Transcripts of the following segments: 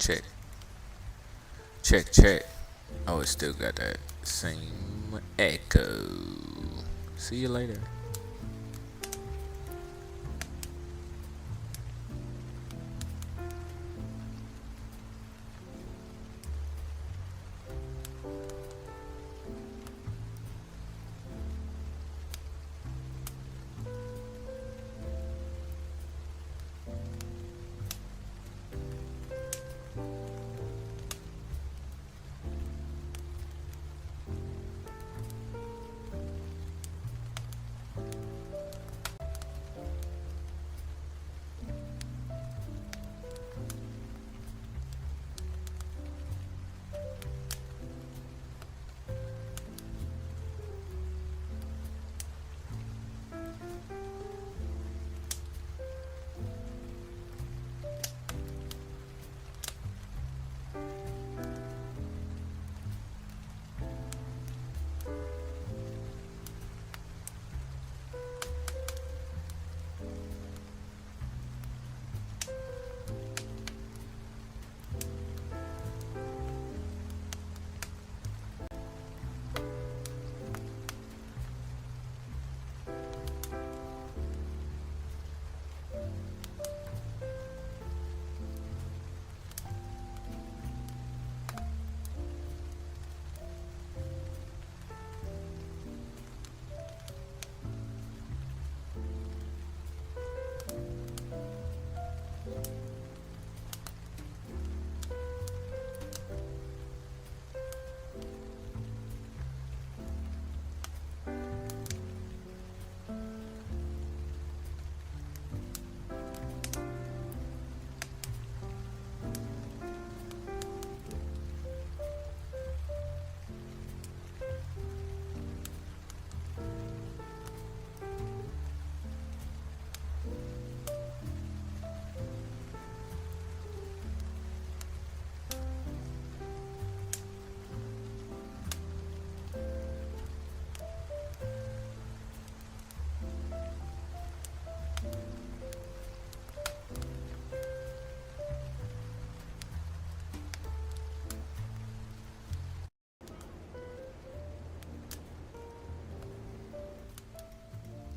Check. Check, check. Oh, it still got that same echo. See you later.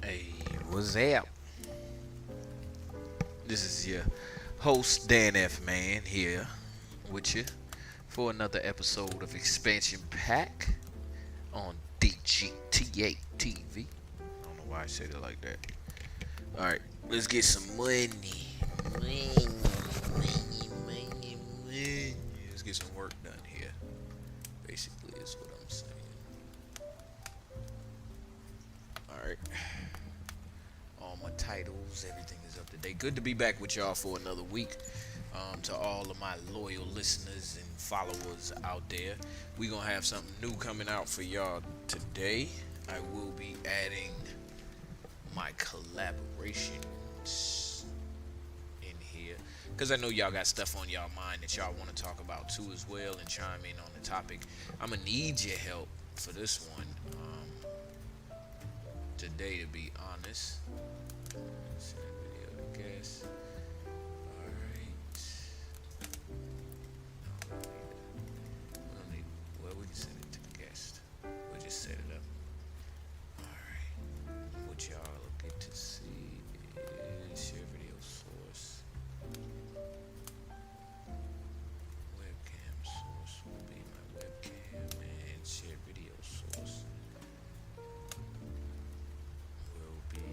Hey, what's up? This is your host Dan F. Man here with you for another episode of Expansion Pack on DGTA TV. I don't know why I said it like that. All right, let's get some money. Money, money, money, money. Let's get some work done here. Basically, is what I'm saying. All right. All my titles, everything is up to date. Good to be back with y'all for another week. To all of my loyal listeners and followers out there, we gonna have something new coming out for y'all today. I will be adding my collaborations in here because I know y'all got stuff on y'all mind that y'all want to talk about too as well and chime in on the topic. I'm gonna need your help for this one today, to be honest. Send a video to guest. Alright. No, we don't need. Well, we can send it to guest. We'll just set it up. Alright. What y'all get to see is share video source. Webcam source will be my webcam, and share video source will be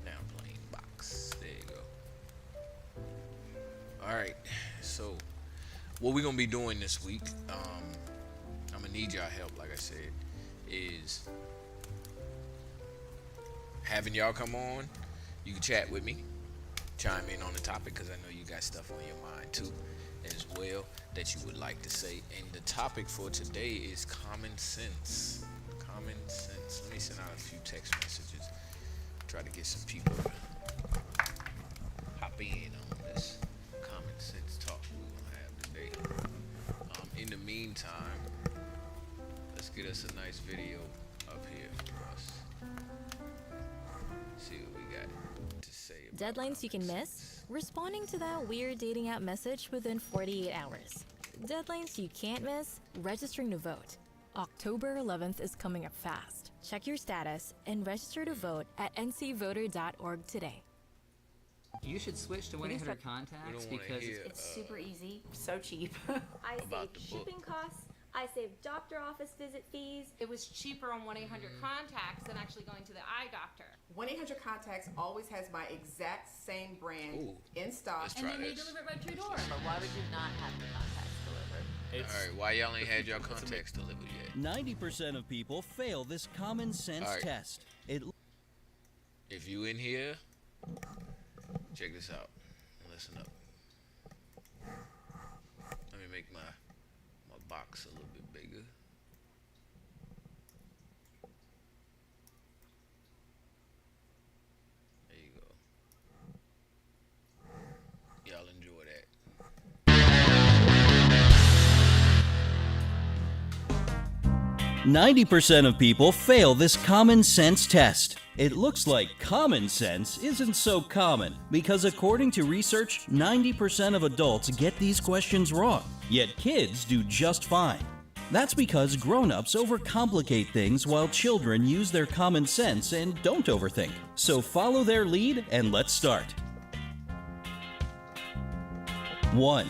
now playing box. There you go. Alright, so what we're gonna be doing this week, I'm gonna need y'all help, like I said, is having y'all come on. You can chat with me, chime in on the topic, because I know you got stuff on your mind too as well that you would like to say. And the topic for today is common sense. Common sense. Let me send out a few text messages. Try to get some people to hop in on this common sense talk we're gonna have today. In the meantime, let's get us a nice video up here for us. See what we got. to say about Deadlines you can common miss? sense. Responding to that weird dating app message within 48 hours. Deadlines you can't miss? Registering to vote. October 11th is coming up fast. Check your status and register to vote at ncvoter.org today. You should switch to 1-800 We Contacts don't wanna because hear It's super easy, so cheap. I About saved the book. shipping costs. I saved doctor office visit fees. It was cheaper on 1-800-CONTACTS than actually going to the eye doctor. 1-800 Contacts always has my exact same brand Ooh. in stock. Let's And try then they this. deliver it right to your door. But why would you not have the contacts delivered? All right, why y'all ain't had your contacts delivered yet? 90% of people fail this common sense All right. test. It If you in here, check this out. Listen up. Let me make my box a little bit bigger. There you go. Y'all enjoy that. 90% of people fail this common sense test. It looks like common sense isn't so common because according to research, 90% of adults get these questions wrong, yet kids do just fine. That's because grown-ups overcomplicate things while children use their common sense and don't overthink. So follow their lead and let's start. 1.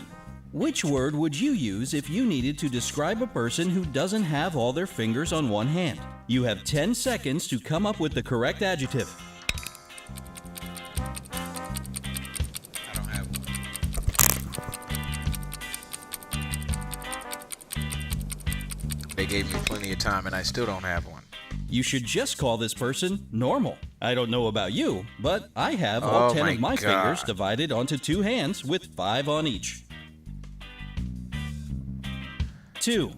Which word would you use if you needed to describe a person who doesn't have all their fingers on one hand? You have 10 seconds to come up with the correct adjective. I don't have one. They gave me plenty of time and I still don't have one. You should just call this person normal. I don't know about you, but I have all Oh 10 my of my God. fingers divided onto 2 hands with 5 on each. 2.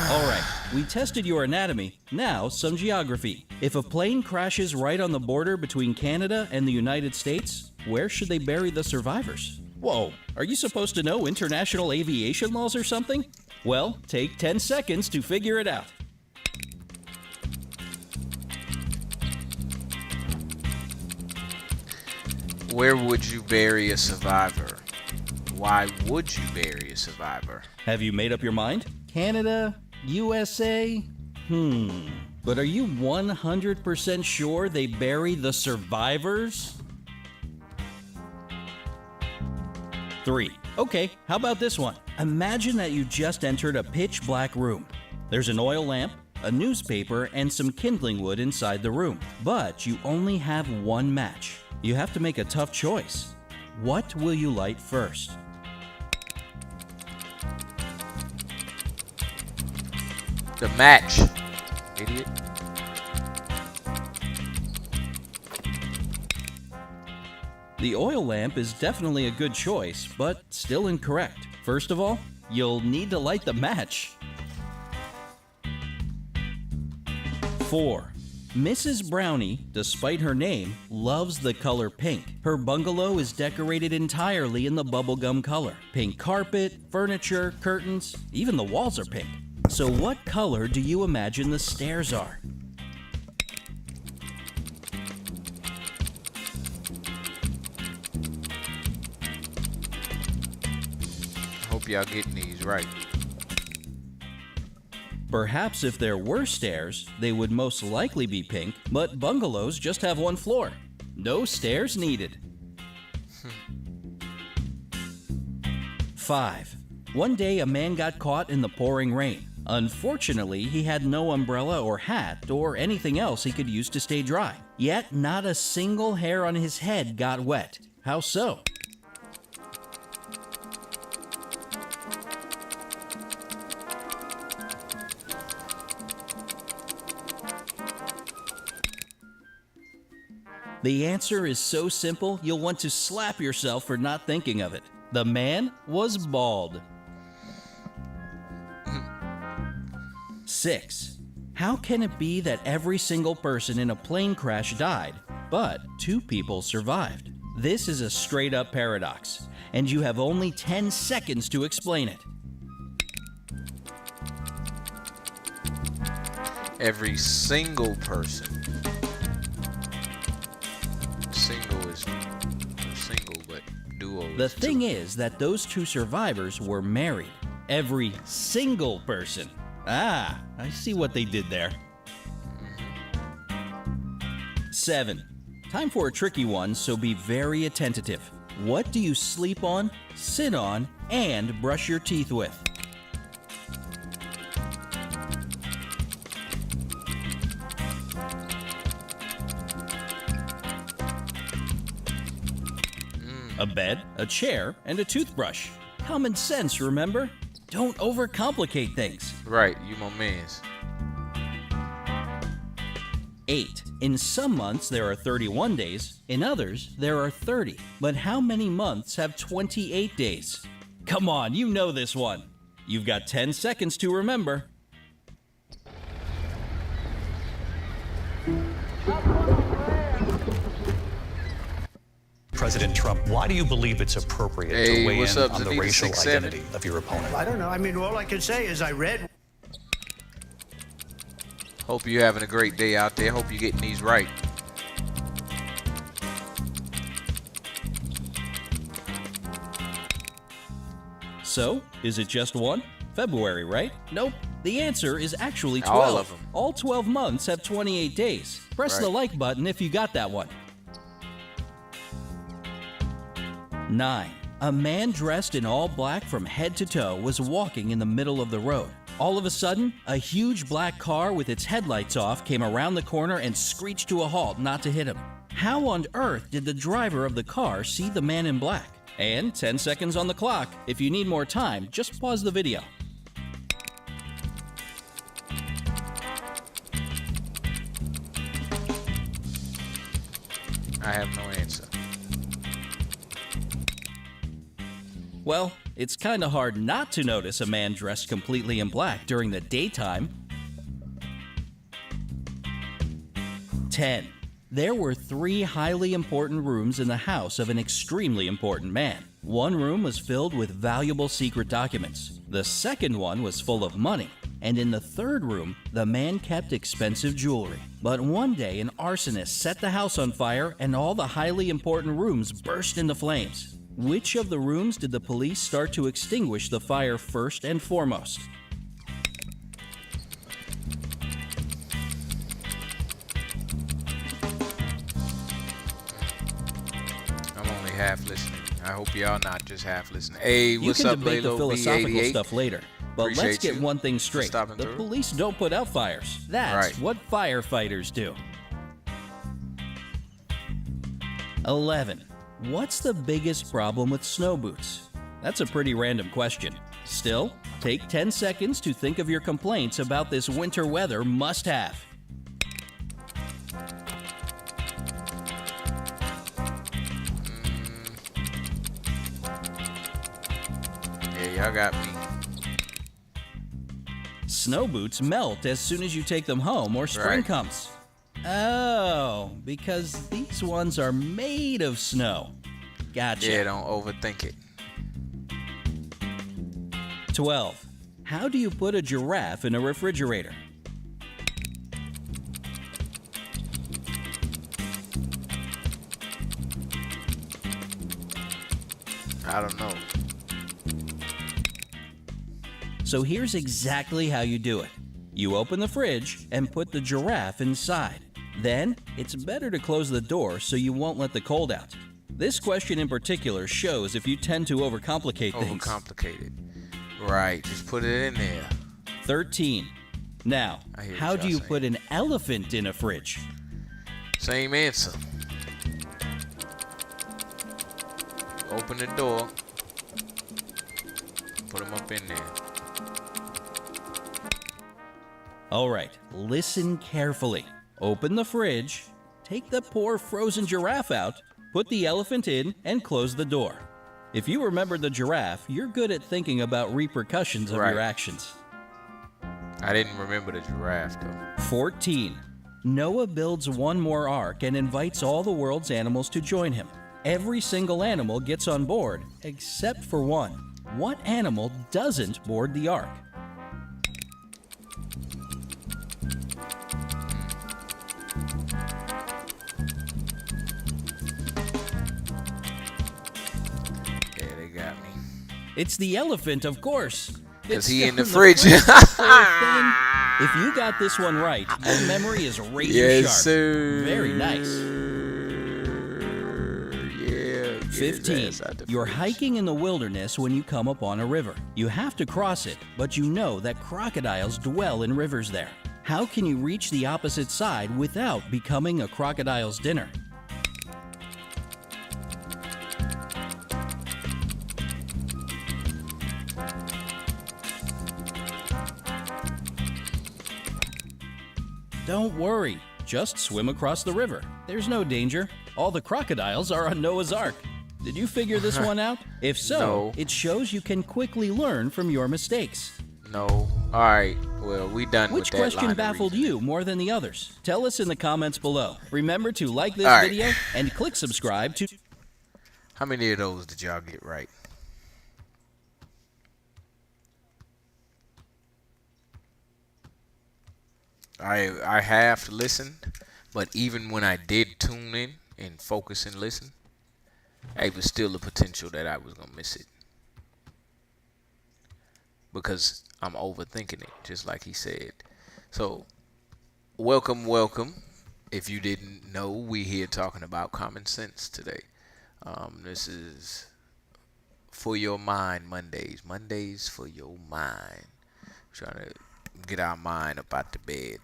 Alright, we tested your anatomy, now some geography. If a plane crashes right on the border between Canada and the United States, where should they bury the survivors? Whoa, are you supposed to know international aviation laws or something? Well, take 10 seconds to figure it out. Where would you bury a survivor? Why would you bury a survivor? Have you made up your mind? Canada? USA? But are you 100% sure they bury the survivors? 3. Okay, how about this one? Imagine that you just entered a pitch black room. There's an oil lamp, a newspaper, and some kindling wood inside the room. But you only have one match. You have to make a tough choice. What will you light first? The match, idiot. The oil lamp is definitely a good choice, but still incorrect. First of all, you'll need to light the match. 4. Mrs. Brownie, despite her name, loves the color pink. Her bungalow is decorated entirely in the bubblegum color. Pink carpet, furniture, curtains, even the walls are pink. So what color do you imagine the stairs are? Hope y'all getting these right. Perhaps if there were stairs, they would most likely be pink, but bungalows just have one floor. No stairs needed. 5. One day a man got caught in the pouring rain. Unfortunately, he had no umbrella or hat or anything else he could use to stay dry. Yet not a single hair on his head got wet. How so? The answer is so simple, you'll want to slap yourself for not thinking of it. The man was bald. 6. How can it be that every single person in a plane crash died, but 2 people survived? This is a straight up paradox, and you have only 10 seconds to explain it. Every single person. Single is single, but duo. The is thing two. is that those two survivors were married. Every single person. Ah, I see what they did there. 7. Time for a tricky one, so be very attentive. What do you sleep on, sit on, and brush your teeth with? A bed, a chair, and a toothbrush. Common sense, remember? Don't overcomplicate things. Right, you my mans. 8. In some months there are 31 days, in others there are 30. But how many months have 28 days? Come on, you know this one. You've got 10 seconds to remember. President Trump, why do you believe it's appropriate Hey, to weigh what's in up, on the Zanita racial 6'7"? identity of your opponent? I don't know. I mean, all I can say is I read. Hope you're having a great day out there. Hope you're getting these right. So, is it just one? February, right? Nope. The answer is actually 12. All of 'em. All 12 months have 28 days. Press the Right. like button if you got that one. 9. A man dressed in all black from head to toe was walking in the middle of the road. All of a sudden, a huge black car with its headlights off came around the corner and screeched to a halt not to hit him. How on earth did the driver of the car see the man in black? And 10 seconds on the clock. If you need more time, just pause the video. I have no answer. Well, it's kinda hard not to notice a man dressed completely in black during the daytime. 10. There were 3 highly important rooms in the house of an extremely important man. One room was filled with valuable secret documents. The second one was full of money. And in the third room, the man kept expensive jewelry. But one day, an arsonist set the house on fire and all the highly important rooms burst into flames. Which of the rooms did the police start to extinguish the fire first and foremost? I'm only half listening. I hope y'all not just half listening. Hey, You what's can up, debate the Laylo philosophical B88? stuff later, but let's Appreciate get you one thing for straight. stopping The through. police don't put out fires. That's Right. what firefighters do. 11. What's the biggest problem with snow boots? That's a pretty random question. Still, take 10 seconds to think of your complaints about this winter weather must-have. Yeah, y'all got me. Snow boots melt as soon as you take them home or spring Right. comes. Oh, because these ones are made of snow. Gotcha. Yeah, don't overthink it. 12. How do you put a giraffe in a refrigerator? I don't know. So here's exactly how you do it. You open the fridge and put the giraffe inside. Then, it's better to close the door so you won't let the cold out. This question in particular shows if you tend to overcomplicate things. Overcomplicated. Right, just put it in there. 13. Now, I hear what how do y'all you saying. put an elephant in a fridge? Same answer. Open the door. Put them up in there. Alright, listen carefully. Open the fridge, take the poor frozen giraffe out, put the elephant in, and close the door. If you remember the giraffe, you're good at thinking about repercussions of Right. your actions. I didn't remember the giraffe though. 14. Noah builds one more ark and invites all the world's animals to join him. Every single animal gets on board, except for one. What animal doesn't board the ark? It's the elephant, of course. Because It's he in the on fridge. whole thing. If you got this one right, your memory is razor Yes, sharp. sir. Very nice. Yeah. 15. You're hiking in the wilderness when you come upon a river. You have to cross it, but you know that crocodiles dwell in rivers there. How can you reach the opposite side without becoming a crocodile's dinner? Don't worry, just swim across the river. There's no danger. All the crocodiles are on Noah's Ark. Did you figure this one out? If so, No. it shows you can quickly learn from your mistakes. No. All right. Well, we done Which with that question line of baffled reasoning. you more than the others? Tell us in the comments below. Remember to like this All right. video and click subscribe to... How many of those did y'all get right? I have listened, but even when I did tune in and focus and listen, it was still a potential that I was gonna miss it. Because I'm overthinking it, just like he said. So, welcome. If you didn't know, we here talking about common sense today. This is For Your Mind Mondays. Mondays for your mind. Trying to get our mind up out the bed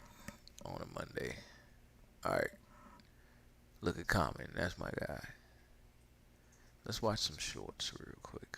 on a Monday. Alright. Look at Common. That's my guy. Let's watch some shorts real quick.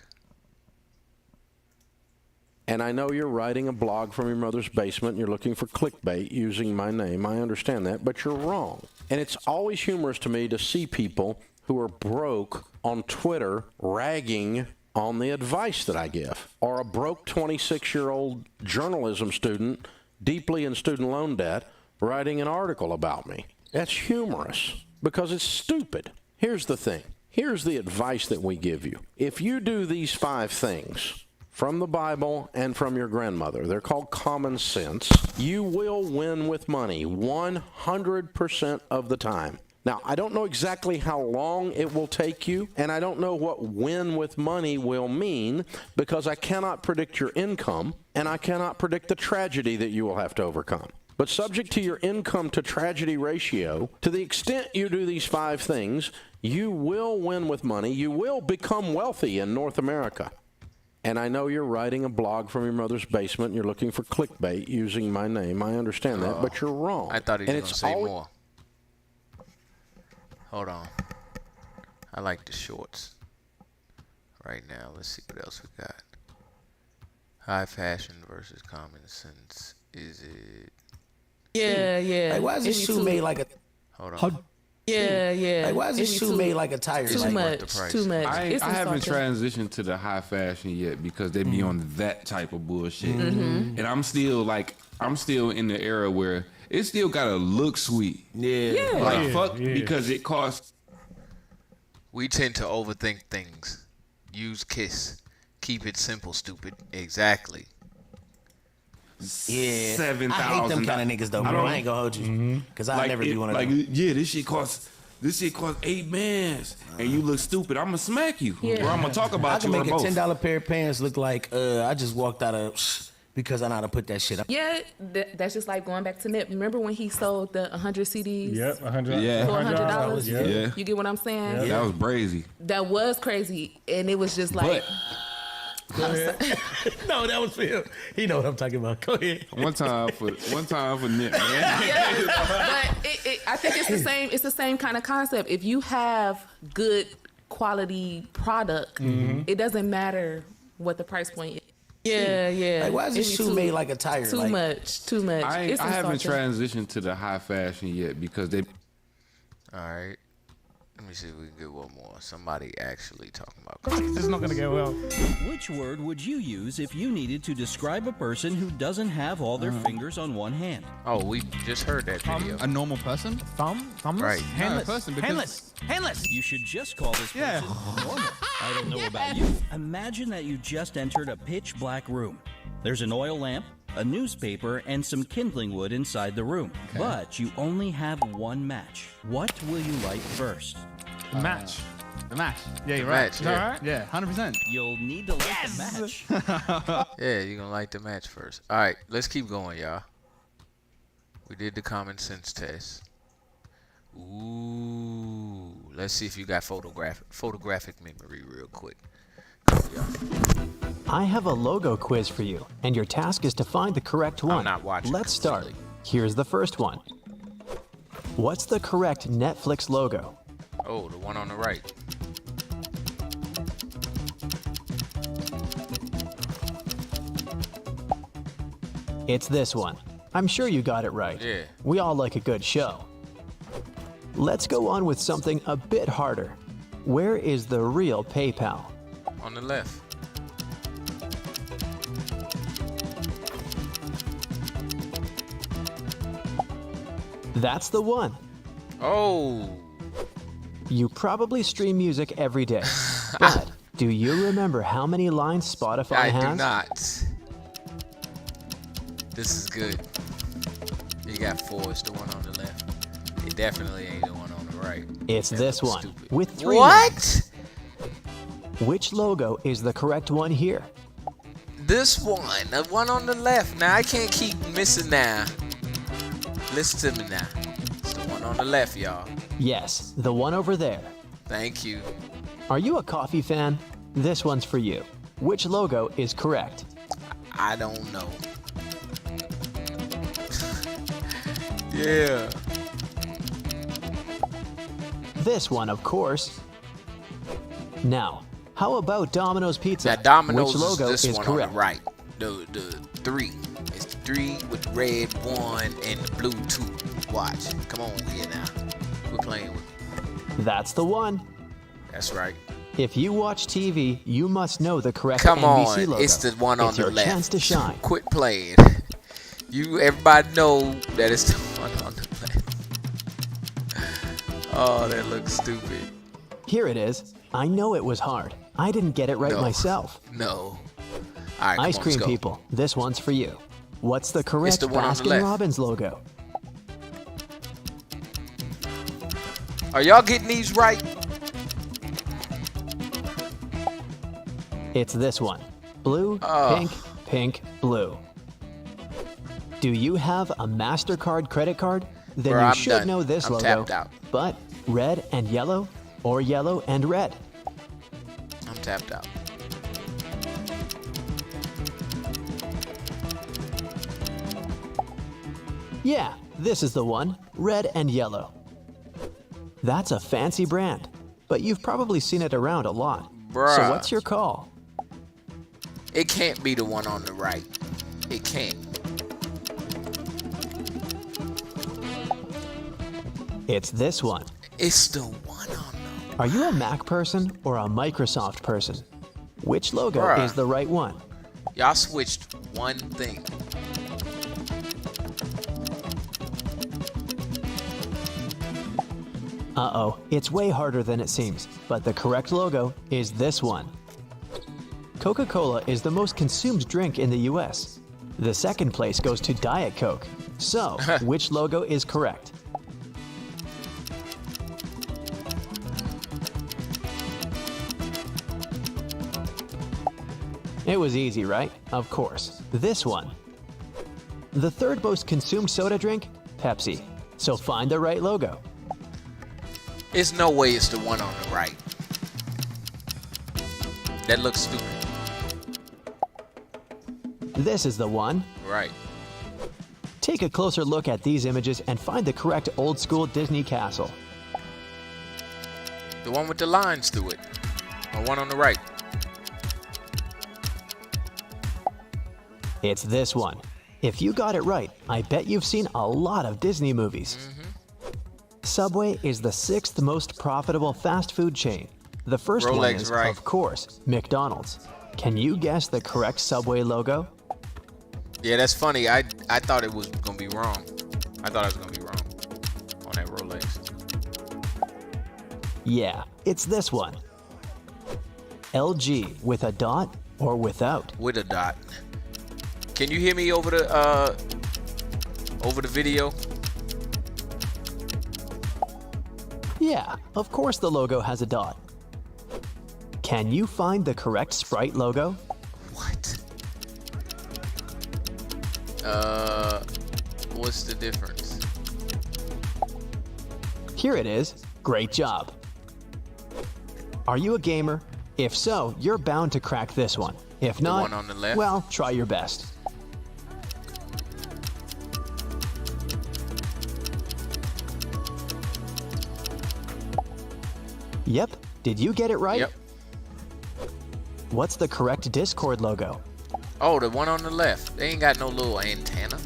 And I know you're writing a blog from your mother's basement and you're looking for clickbait using my name. I understand that, but you're wrong. And it's always humorous to me to see people who are broke on Twitter ragging on the advice that I give. Or a broke 26-year-old journalism student deeply in student loan debt writing an article about me. That's humorous because it's stupid. Here's the thing. Here's the advice that we give you. If you do these 5 things from the Bible and from your grandmother, they're called common sense, you will win with money 100% of the time. Now, I don't know exactly how long it will take you, and I don't know what win with money will mean because I cannot predict your income, and I cannot predict the tragedy that you will have to overcome. But subject to your income to tragedy ratio, to the extent you do these 5 things, you will win with money. You will become wealthy in North America. And I know you're writing a blog from your mother's basement and you're looking for clickbait using my name. I understand that, but you're wrong. I thought he was And going to it's say always- more. Hold on. I like the shorts. Right now, let's see what else we got. High fashion versus common sense. Is it... Yeah. Like, why is this shoe made like a... Hold on. Yeah. Like, why is this shoe made like a tire? Too Like, much. Too much. I It's haven't insulting. transitioned to the high fashion yet because they be on that type of bullshit. And I'm still in the era where it still gotta look sweet. Yeah. Like fuck because it costs. We tend to overthink things. Use KISS. Keep it simple, stupid. Exactly. Yeah. $7,000. I hate them kind of niggas though, bro. I ain't gonna hold you. Because I'll never be one of them. Yeah, this shit costs $8 bands, and you look stupid. I'ma smack you, or I'ma talk I about can you or make a both. $10 pair of pants look like I just walked out of because I know how to put that shit up. Yeah, that's just like going back to Nip. Remember when he sold the 100 CDs? Yep, 100. Yeah. For $100? Yeah. You get what I'm saying? That was brazy. That was crazy, and it was just like. No, that was for him. He know what I'm talking about. Go ahead. One time for Nip, man. But I think it's the same. It's the same kind of concept. If you have good quality product, it doesn't matter what the price point is. Yeah. Like, why is this shoe made like a tire? Too Like, much. I haven't insulting. transitioned to the high fashion yet because they. All right. Let me see if we can get one more. Somebody actually talking about This is not going to go well. Which word would you use if you needed to describe a person who doesn't have all their fingers on one hand? Oh, we just heard that video. A normal person? Thumbless? Right. Handless. No, person, because- Handless. You should just call this person Yeah. normal. I don't know about you. Imagine that you just entered a pitch black room. There's an oil lamp, a newspaper, and some kindling wood inside the room. But you only have one match. What will you light first? Match. The match. Yeah, you're The right. match, Is that yeah. right? Yeah, 100%. You'll need to like the match. Yeah, you're gonna like the match first. All right, let's keep going, y'all. We did the common sense test. Ooh, let's see if you got photographic memory real quick. Come on, y'all. I have a logo quiz for you, and your task is to find the correct one. I'm not watching. Let's start. Here's the first one. What's the correct Netflix logo? Oh, the one on the right. It's this one. I'm sure you got it right. Yeah. We all like a good show. Let's go on with something a bit harder. Where is the real PayPal? On the left. That's the one. Oh. You probably stream music every day. But do you remember how many lines Spotify I has? do not. This is good. You got 4. It's the one on the left. It definitely ain't the one on the right. It's That this looks one stupid. with 3 What? lines. Which logo is the correct one here? This one. The one on the left. Now, I can't keep missing now. Listen to me now. It's the one on the left, y'all. Yes, the one over there. Thank you. Are you a coffee fan? This one's for you. Which logo is correct? I don't know. Yeah. This one, of course. Now, how about Domino's Pizza? Now, Domino's Which logo is this one correct? on the right. The 3. It's the 3 with the red 1 and the blue 2. Watch. Come on here now. We're playing with it. That's the one. That's right. If you watch TV, you must know the correct Come NBC on. logo. It's the one on It's the your left. chance to shine. Quit playing. Everybody know that it's the one on the left. Oh, that looks stupid. Here it is. I know it was hard. I didn't get it right No. myself. No. All right, come Ice on, cream let's go. people, this one's for you. What's the correct the one on the left. Baskin-Robbins logo? Are y'all getting these right? It's this one. Blue, Oh. pink, pink, blue. Do you have a MasterCard credit card? Then Bro, you I'm should done. know this I'm logo. tapped out. But red and yellow, or yellow and red? I'm tapped out. Yeah, this is the one. Red and yellow. That's a fancy brand, but you've probably seen it around a lot. Bruh. So what's your call? It can't be the one on the right. It can't. It's this one. It's the one on Are you a Mac person or a Microsoft person? Which logo Bruh. is the right one? the... Y'all switched one thing. Uh-oh, it's way harder than it seems, but the correct logo is this one. Coca-Cola is the most consumed drink in the US. The second place goes to Diet Coke. So, which logo is correct? It was easy, right? Of course. This one. The third most consumed soda drink? Pepsi. So find the right logo. There's no way it's the one on the right. That looks stupid. This is the one. Right. Take a closer look at these images and find the correct old school Disney castle. The one with the lines through it. The one on the right. It's this one. If you got it right, I bet you've seen a lot of Disney movies. Subway is the 6th most profitable fast food chain. The first one Rolex, is, right. of course, McDonald's. Can you guess the correct Subway logo? Yeah, that's funny. I thought it was gonna be wrong. I thought I was gonna be wrong on that Rolex. Yeah, it's this one. LG with a dot or without? With a dot. Can you hear me over the video? Yeah, of course the logo has a dot. Can you find the correct Sprite logo? What? What's the difference? Here it is. Great job. Are you a gamer? If so, you're bound to crack this one. If not, one on the left? well, try your best. Yep. Did you get it right? Yep. What's the correct Discord logo? Oh, the one on the left. They ain't got no little antenna.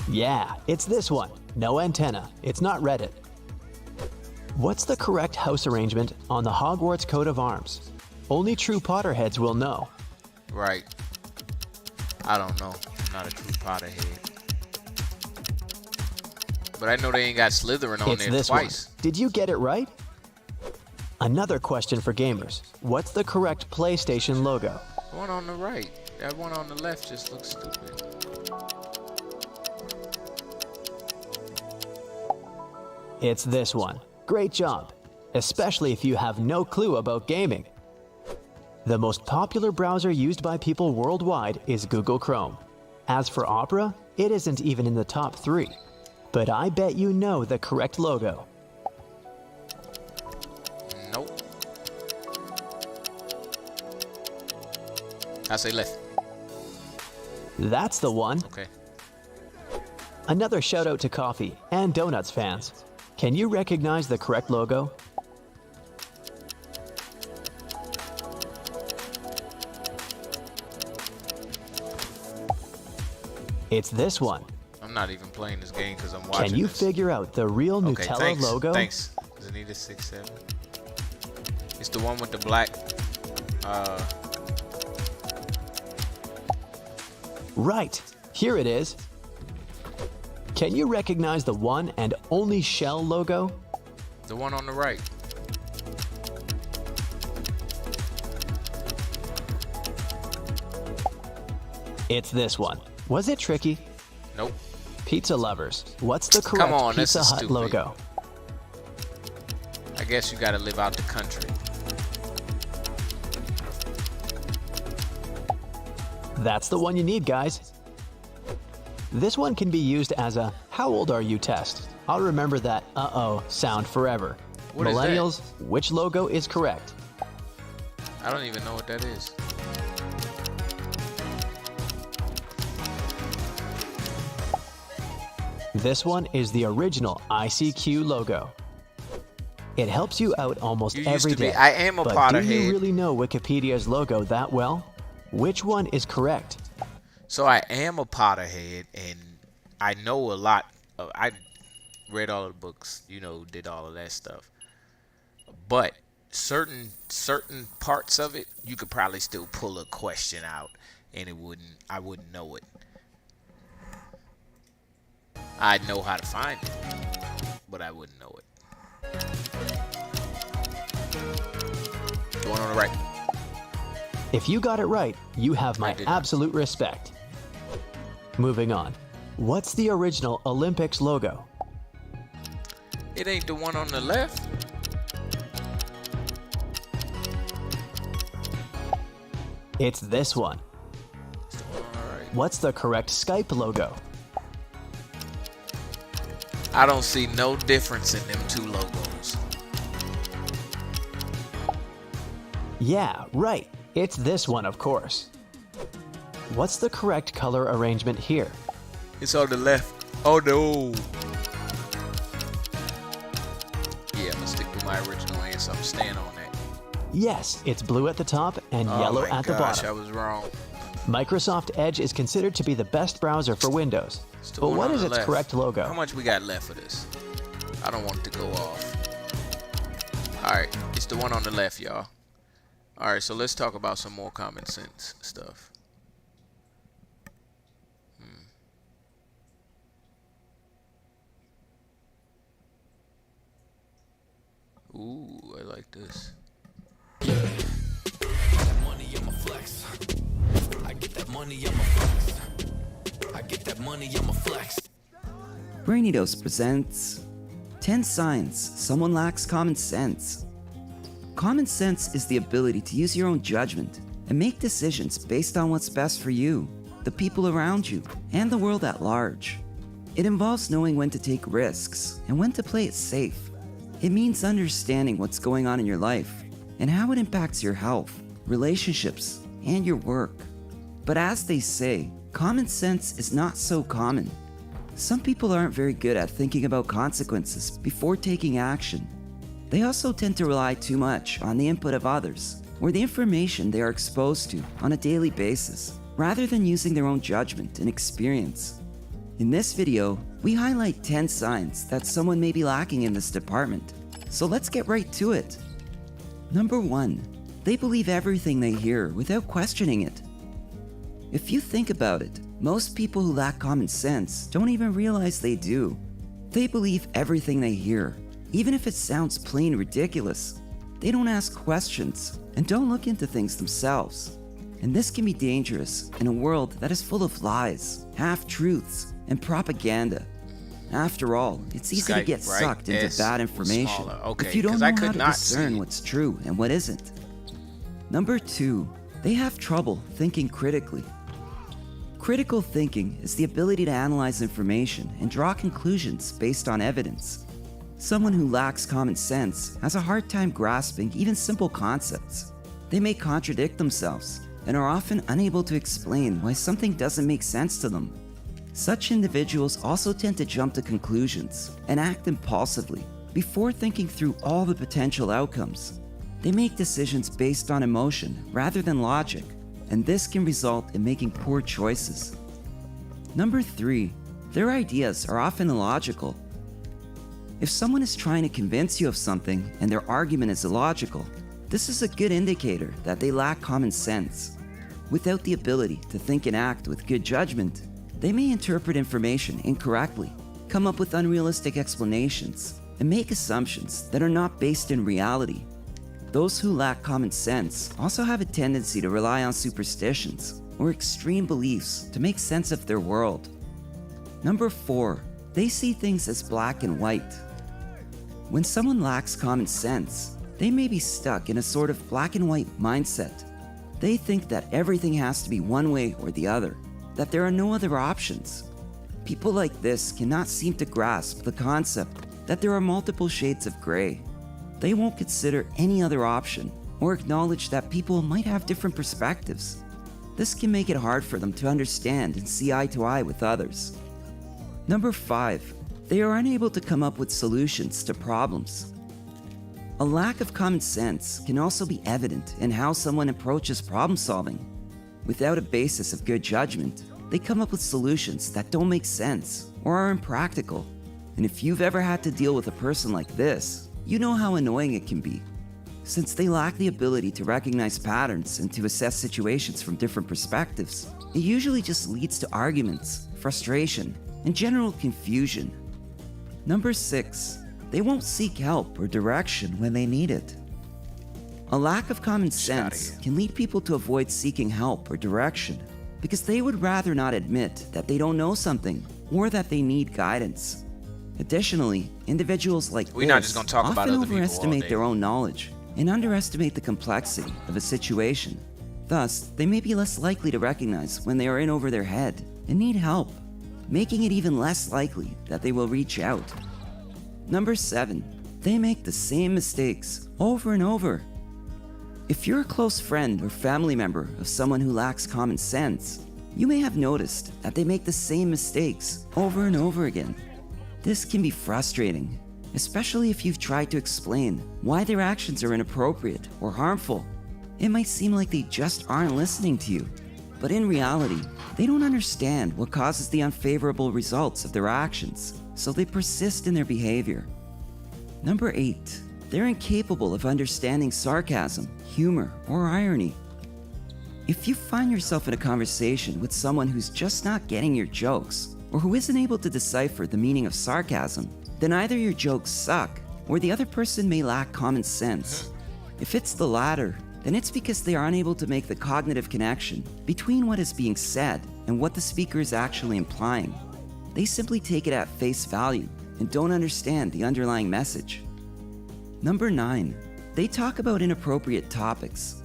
Yeah, it's this one. No antenna. It's not Reddit. What's the correct house arrangement on the Hogwarts coat of arms? Only true Potterheads will know. Right. I don't know. I'm not a true Potterhead. But I know they ain't got Slytherin on It's there this twice. one. Did you get it right? Another question for gamers. What's the correct PlayStation logo? The one on the right. That one on the left just looks stupid. It's this one. Great job. Especially if you have no clue about gaming. The most popular browser used by people worldwide is Google Chrome. As for Opera, it isn't even in the top 3. But I bet you know the correct logo. Nope. I say left. That's the one. Okay. Another shout out to coffee and donuts fans. Can you recognize the correct logo? It's this one. I'm not even playing this game because I'm watching Can you this. figure out the real Okay, Nutella thanks. logo? Thanks. Does it need a 6-7? It's the one with the black. Right. Here it is. Can you recognize the one and only Shell logo? The one on the right. It's this one. Was it tricky? Nope. Pizza lovers, what's the correct Come on, this Pizza is Hut stupid. logo? I guess you gotta live out the country. That's the one you need, guys. This one can be used as a "How old are you?" test. I'll remember that "uh-oh" sound forever. What is that? Millennials, which logo is correct? I don't even know what that is. This one is the original ICQ logo. It helps you out almost You used every to be- day. I am a but Potterhead. do you really know Wikipedia's logo that well? Which one is correct? So I am a Potterhead, and I know a lot. I read all of the books, you know, did all of that stuff. But certain parts of it, you could probably still pull a question out, and I wouldn't know it. I'd know how to find it, but I wouldn't know it. The one on the right. If you got it right, you have my did not. absolute respect. Moving on. What's the original Olympics logo? It ain't the one on the left. It's this one. What's the correct Skype logo? I don't see no difference in them two logos. Yeah, right. It's this one, of course. What's the correct color arrangement here? It's on the left. Oh no. Yeah, I'm gonna stick with my original answer. I'm staying on that. Yes, it's blue at the top and yellow Oh my at the gosh, bottom. I was wrong. Microsoft Edge is considered to be the best browser for Windows. It's the But one what on is the its left. correct logo? How much we got left for this? I don't want it to go off. Alright, it's the one on the left, y'all. Alright, so let's talk about some more common sense stuff. Ooh, I like this. Money, I'm a flex. I get that money, I'm a flex. I get that money, I'm a flex. Brainy Dose presents 10 signs someone lacks common sense. Common sense is the ability to use your own judgment and make decisions based on what's best for you, the people around you, and the world at large. It involves knowing when to take risks and when to play it safe. It means understanding what's going on in your life and how it impacts your health, relationships, and your work. But as they say, common sense is not so common. Some people aren't very good at thinking about consequences before taking action. They also tend to rely too much on the input of others or the information they are exposed to on a daily basis, rather than using their own judgment and experience. In this video, we highlight 10 signs that someone may be lacking in this department. So let's get right to it. Number 1, they believe everything they hear without questioning it. If you think about it, most people who lack common sense don't even realize they do. They believe everything they hear, even if it sounds plain ridiculous. They don't ask questions and don't look into things themselves. And this can be dangerous in a world that is full of lies, half-truths, and propaganda. After all, it's easy to get sucked into bad information if you don't know how to discern what's true and what isn't. Number 2, they have trouble thinking critically. Critical thinking is the ability to analyze information and draw conclusions based on evidence. Someone who lacks common sense has a hard time grasping even simple concepts. They may contradict themselves and are often unable to explain why something doesn't make sense to them. Such individuals also tend to jump to conclusions and act impulsively before thinking through all the potential outcomes. They make decisions based on emotion rather than logic, and this can result in making poor choices. Number 3, their ideas are often illogical. If someone is trying to convince you of something and their argument is illogical, this is a good indicator that they lack common sense. Without the ability to think and act with good judgment, they may interpret information incorrectly, come up with unrealistic explanations, and make assumptions that are not based in reality. Those who lack common sense also have a tendency to rely on superstitions or extreme beliefs to make sense of their world. Number 4, they see things as black and white. When someone lacks common sense, they may be stuck in a sort of black and white mindset. They think that everything has to be one way or the other, that there are no other options. People like this cannot seem to grasp the concept that there are multiple shades of gray. They won't consider any other option or acknowledge that people might have different perspectives. This can make it hard for them to understand and see eye to eye with others. Number 5, they are unable to come up with solutions to problems. A lack of common sense can also be evident in how someone approaches problem solving. Without a basis of good judgment, they come up with solutions that don't make sense or are impractical. And if you've ever had to deal with a person like this, you know how annoying it can be. Since they lack the ability to recognize patterns and to assess situations from different perspectives, it usually just leads to arguments, frustration, and general confusion. Number 6, they won't seek help or direction when they need it. A lack of common sense can lead people to avoid seeking help or direction because they would rather not admit that they don't know something or that they need guidance. Additionally, individuals like this often overestimate their own knowledge and underestimate the complexity of a situation. Thus, they may be less likely to recognize when they are in over their head and need help, making it even less likely that they will reach out. Number 7, they make the same mistakes over and over. If you're a close friend or family member of someone who lacks common sense, you may have noticed that they make the same mistakes over and over again. This can be frustrating, especially if you've tried to explain why their actions are inappropriate or harmful. It might seem like they just aren't listening to you, but in reality, they don't understand what causes the unfavorable results of their actions, so they persist in their behavior. Number 8, they're incapable of understanding sarcasm, humor, or irony. If you find yourself in a conversation with someone who's just not getting your jokes, or who isn't able to decipher the meaning of sarcasm, then either your jokes suck, or the other person may lack common sense. If it's the latter, then it's because they are unable to make the cognitive connection between what is being said and what the speaker is actually implying. They simply take it at face value and don't understand the underlying message. Number 9. They talk about inappropriate topics.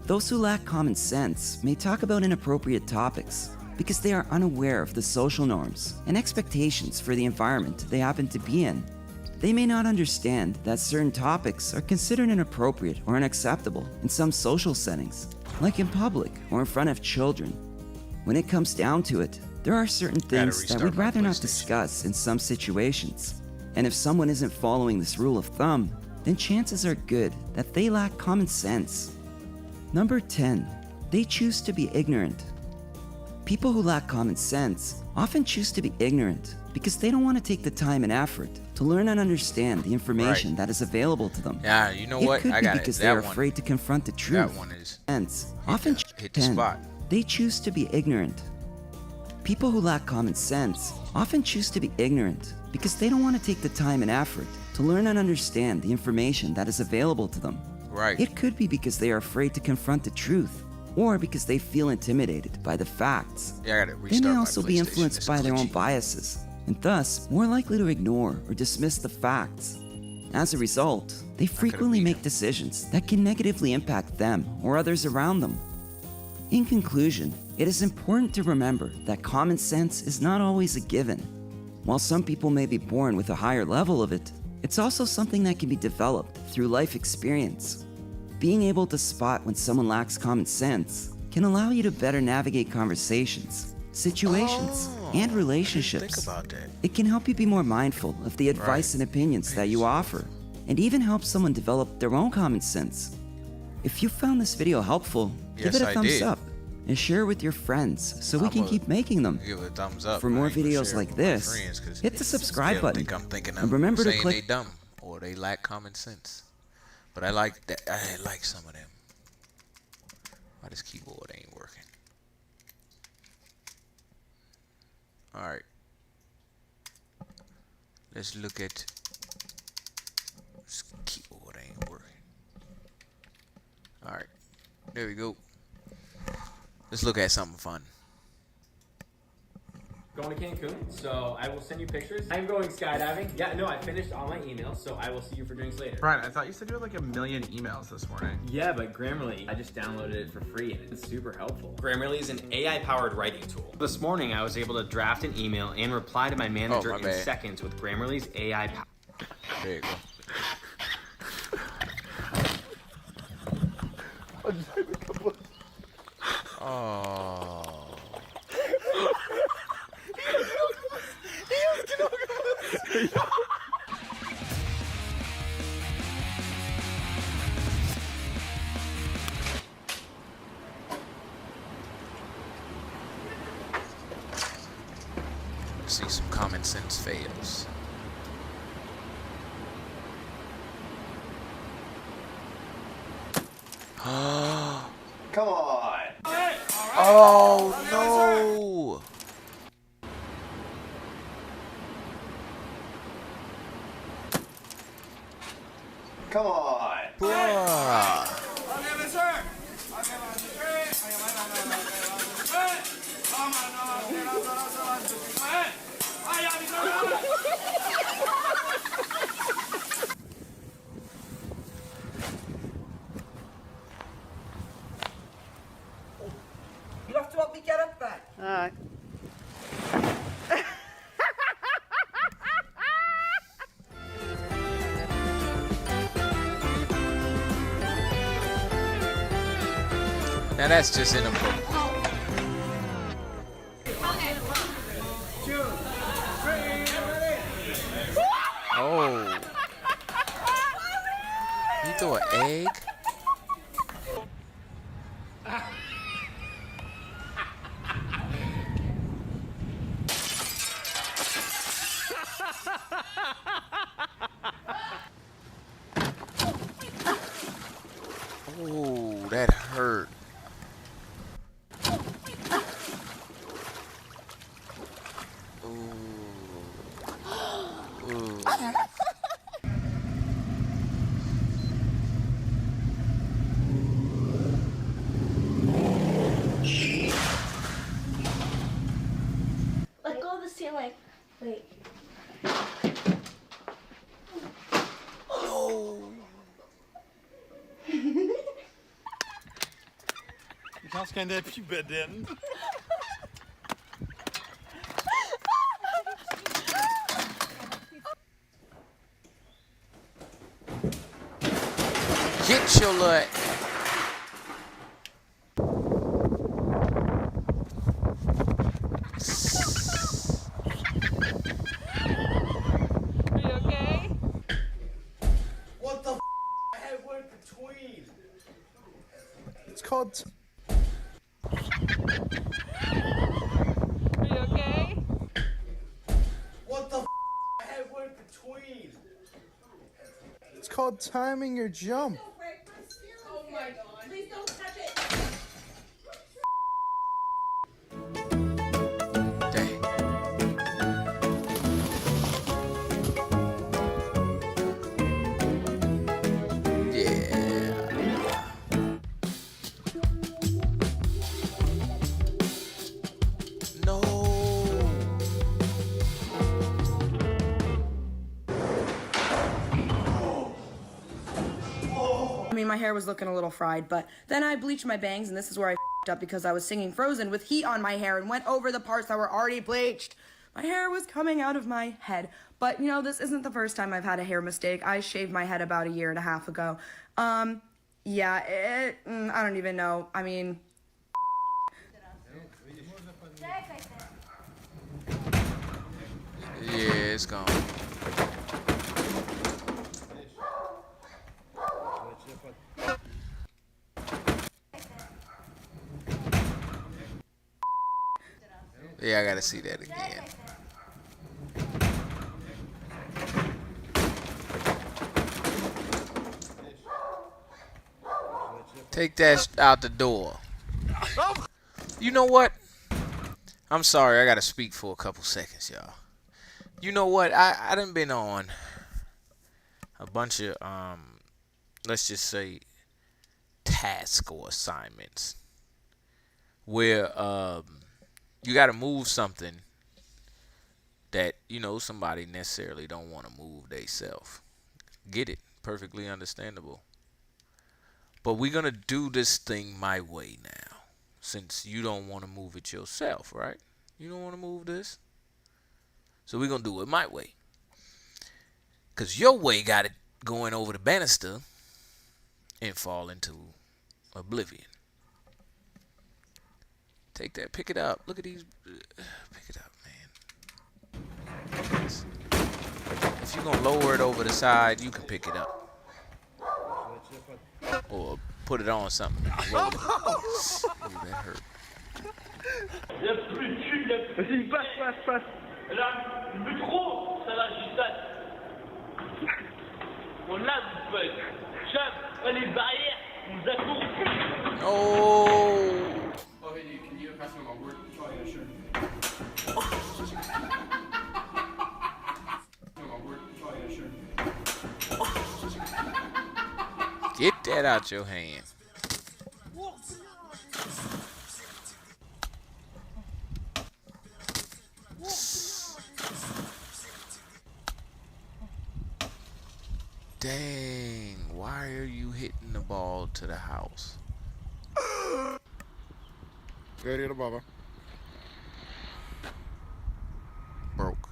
Those who lack common sense may talk about inappropriate topics because they are unaware of the social norms and expectations for the environment they happen to be in. They may not understand that certain topics are considered inappropriate or unacceptable in some social settings, like in public or in front of children. When it comes down to it, there are certain things that we'd rather not discuss in some situations. And if someone isn't following this rule of thumb, then chances are good that they lack common sense. Number 10. They choose to be ignorant. People who lack common sense often choose to be ignorant because they don't want to take the time and effort to learn and understand the information that is available to them. Yeah, you know It what? could I be got because it. they are That one. afraid to confront the truth. That one is Hence, often hit the spot. they choose to be ignorant. People who lack common sense often choose to be ignorant because they don't want to take the time and effort to learn and understand the information that is available to them. Right. It could be because they are afraid to confront the truth, or because they feel intimidated by the facts. Yeah, I gotta They restart may my also be PlayStation. influenced It's by their own glitchy. biases, and thus more likely to ignore or dismiss the facts. As a result, they frequently make decisions that can negatively impact them or others around them. In conclusion, it is important to remember that common sense is not always a given. While some people may be born with a higher level of it, it's also something that can be developed through life experience. Being able to spot when someone lacks common sense can allow you to better navigate conversations, situations, and relationships. Think about that. It can help you be more mindful of the advice and opinions that you offer, and even help someone develop their own common sense. If you found this video helpful, give Yes, it a I thumbs did. up and share it with your friends so we can I'ma keep making them. Give it a thumbs up. For I more ain't gonna videos share it like with my this, friends 'cause hit the subscribe they'll button. think I'm thinking And remember to saying click they dumb or they lack common sense. But I like that. I like some of them. Why this keyboard ain't working? All right. Let's look at this keyboard ain't working. All right. There we go. Let's look at something fun. Going to Cancun, so I will send you pictures. I'm going skydiving. Yeah, no, I finished all my emails, so I will see you for drinks later. Brian, I thought you said you had like 1 million emails this morning. Yeah, but Grammarly, I just downloaded it for free and it's super helpful. Grammarly is an AI-powered writing tool. This morning, I was able to draft an email and reply to my manager my in bad. seconds with Grammarly's AI power. There you go. Oh. See some common sense fails. Come on. Oh no! Come on. Bruh. You have to help me get up there. Alright. Now that's just inappropriate. Oh. You throw an egg? Oh, that hurt. Ooh. Ooh. Let go of the ceiling. Wait. traînait plus bedaine. Get your little... Are you okay? What the I had one between. It's called. Are you okay? What the I had one between. It's called timing your jump. Oh my god. Please don't touch it. I mean, my hair was looking a little fried, but then I bleached my bangs, and this is where I f***ed up because I was singing Frozen with heat on my hair and went over the parts that were already bleached. My hair was coming out of my head. But, you know, this isn't the first time I've had a hair mistake. I shaved my head about 1.5 years ago. Yeah, I don't even know. I mean... Yeah, it's gone. Yeah, I gotta see that again. Take that out the door. You know what? I'm sorry, I gotta speak for a couple seconds, y'all. You know what? I done been on a bunch of let's just say tasks or assignments where you gotta move something that, you know, somebody necessarily don't want to move theyself. Get it? Perfectly understandable. But we're gonna do this thing my way now, since you don't want to move it yourself, right? You don't want to move this, so we're gonna do it my way. Cause your way got it going over the banister and fall into oblivion. Take that, pick it up. Look at these. Pick it up, man. If you're gonna lower it over the side, you can pick it up. Or put it on something. Roll it. Ooh, that hurt. Vas-y, passe. Là, le trop, ça va, j'y passe. On l'a, vous faites. Chef, les barrières, on nous accourt. Oh! Oh, hey, can you pass me my word? Oh, yeah, sure. Get that out your hand. Dang, why are you hitting the ball to the house? Ready to Baba. Broke.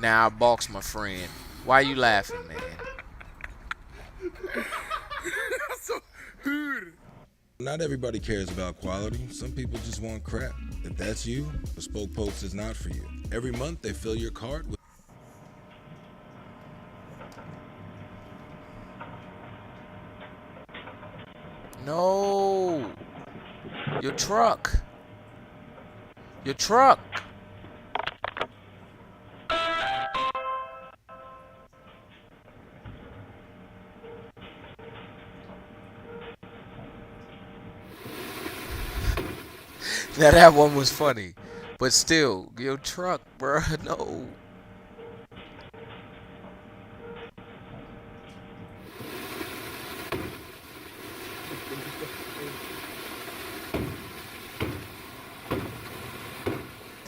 Now I box my friend. Why you laughing, man? Not everybody cares about quality. Some people just want crap. If that's you, Bespoke Post is not for you. Every month they fill your cart with No. Your truck. Your truck. Now that one was funny, but still, your truck, bruh, no.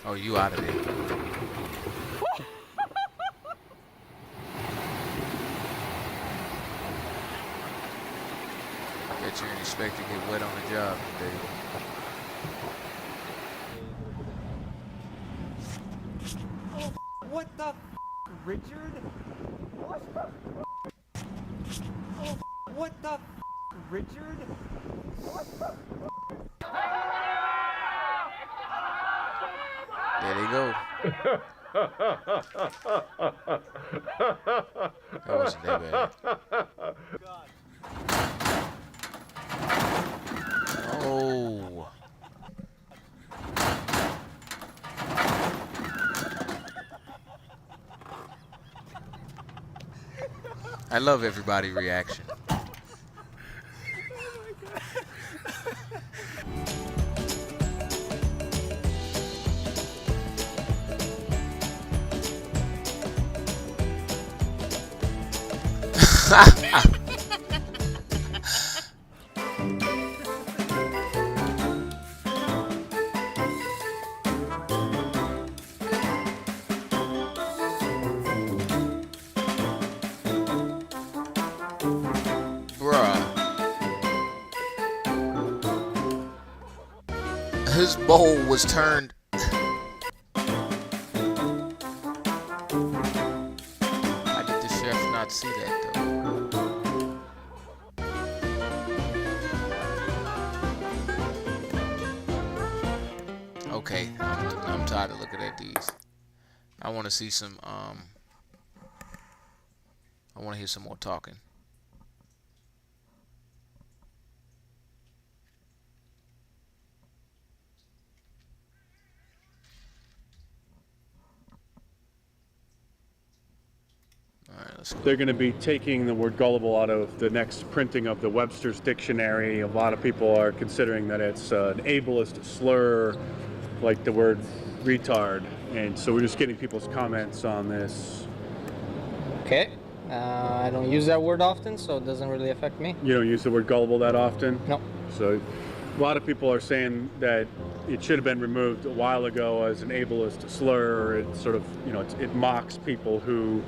Oh, you out of there. expect to get wet on the job today. What the Richard? What the Richard? There they go. That wasn't that bad. Oh. I love everybody's reaction. His bowl was turned. How did the chef not see that though? Okay, I'm tired of looking at these. I want to see some. I want to hear some more talking. They're going to be taking the word gullible out of the next printing of the Webster's Dictionary. A lot of people are considering that it's an ableist slur, like the word retard. And so we're just getting people's comments on this. Okay. I don't use that word often, so it doesn't really affect me. You don't use the word gullible that often? No. So a lot of people are saying that it should have been removed a while ago as an ableist slur. It sort of, it mocks people who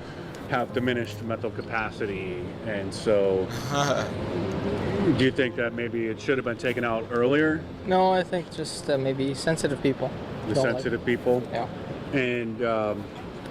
have diminished mental capacity, and so do you think that maybe it should have been taken out earlier? No, I think just maybe sensitive people. The sensitive people? Yeah. And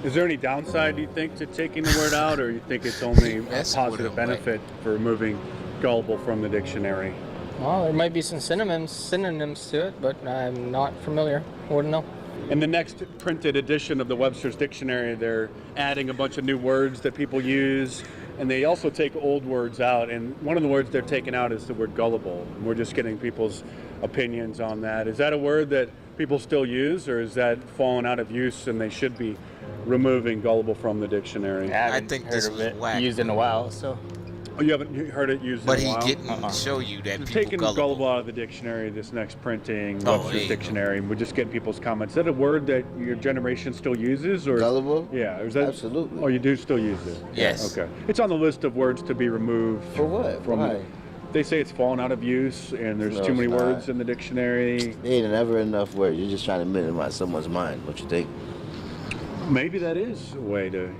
is there any downside, do you think, to taking the word out, or you think it's only a positive benefit for removing gullible from the dictionary? Well, there might be some synonyms to it, but I'm not familiar. I wouldn't know. In the next printed edition of the Webster's Dictionary, they're adding a bunch of new words that people use, and they also take old words out. And one of the words they're taking out is the word gullible. And we're just getting people's opinions on that. Is that a word that people still use, or is that fallen out of use and they should be removing gullible from the dictionary? I think this was whack. Used in a while, so. Oh, you haven't heard it used But in a while? he didn't show you that We're people taking gullible. out of the dictionary, this next printing, Oh, Webster's there you go. Dictionary. We're just getting people's comments. Is that a word that your generation still uses? Or gullible? Yeah. Is that, Absolutely. Oh, you do still use it? Yes. Okay. It's on the list of words to be removed. For what? Why? They say it's fallen out of use and there's No, too many it's not. words in the dictionary. There ain't never enough words. You're just trying to minimize someone's mind. What you think? Maybe that is a way to,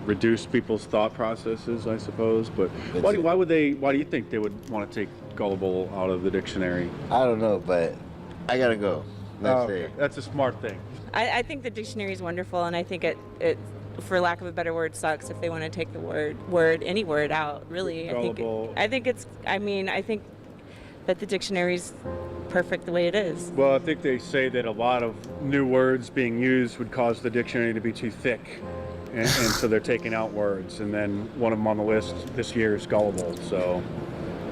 reduce people's thought processes, I suppose. But why do you think they would want to take gullible out of the dictionary? I don't know, but I gotta go. Let's see. That's a smart thing. I think the dictionary is wonderful, and I think it, for lack of a better word, sucks if they want to take the any word out. Really, Gullible. I think that the dictionary's perfect the way it is. Well, I think they say that a lot of new words being used would cause the dictionary to be too thick. And so they're taking out words. And then one of them on the list this year is gullible. So.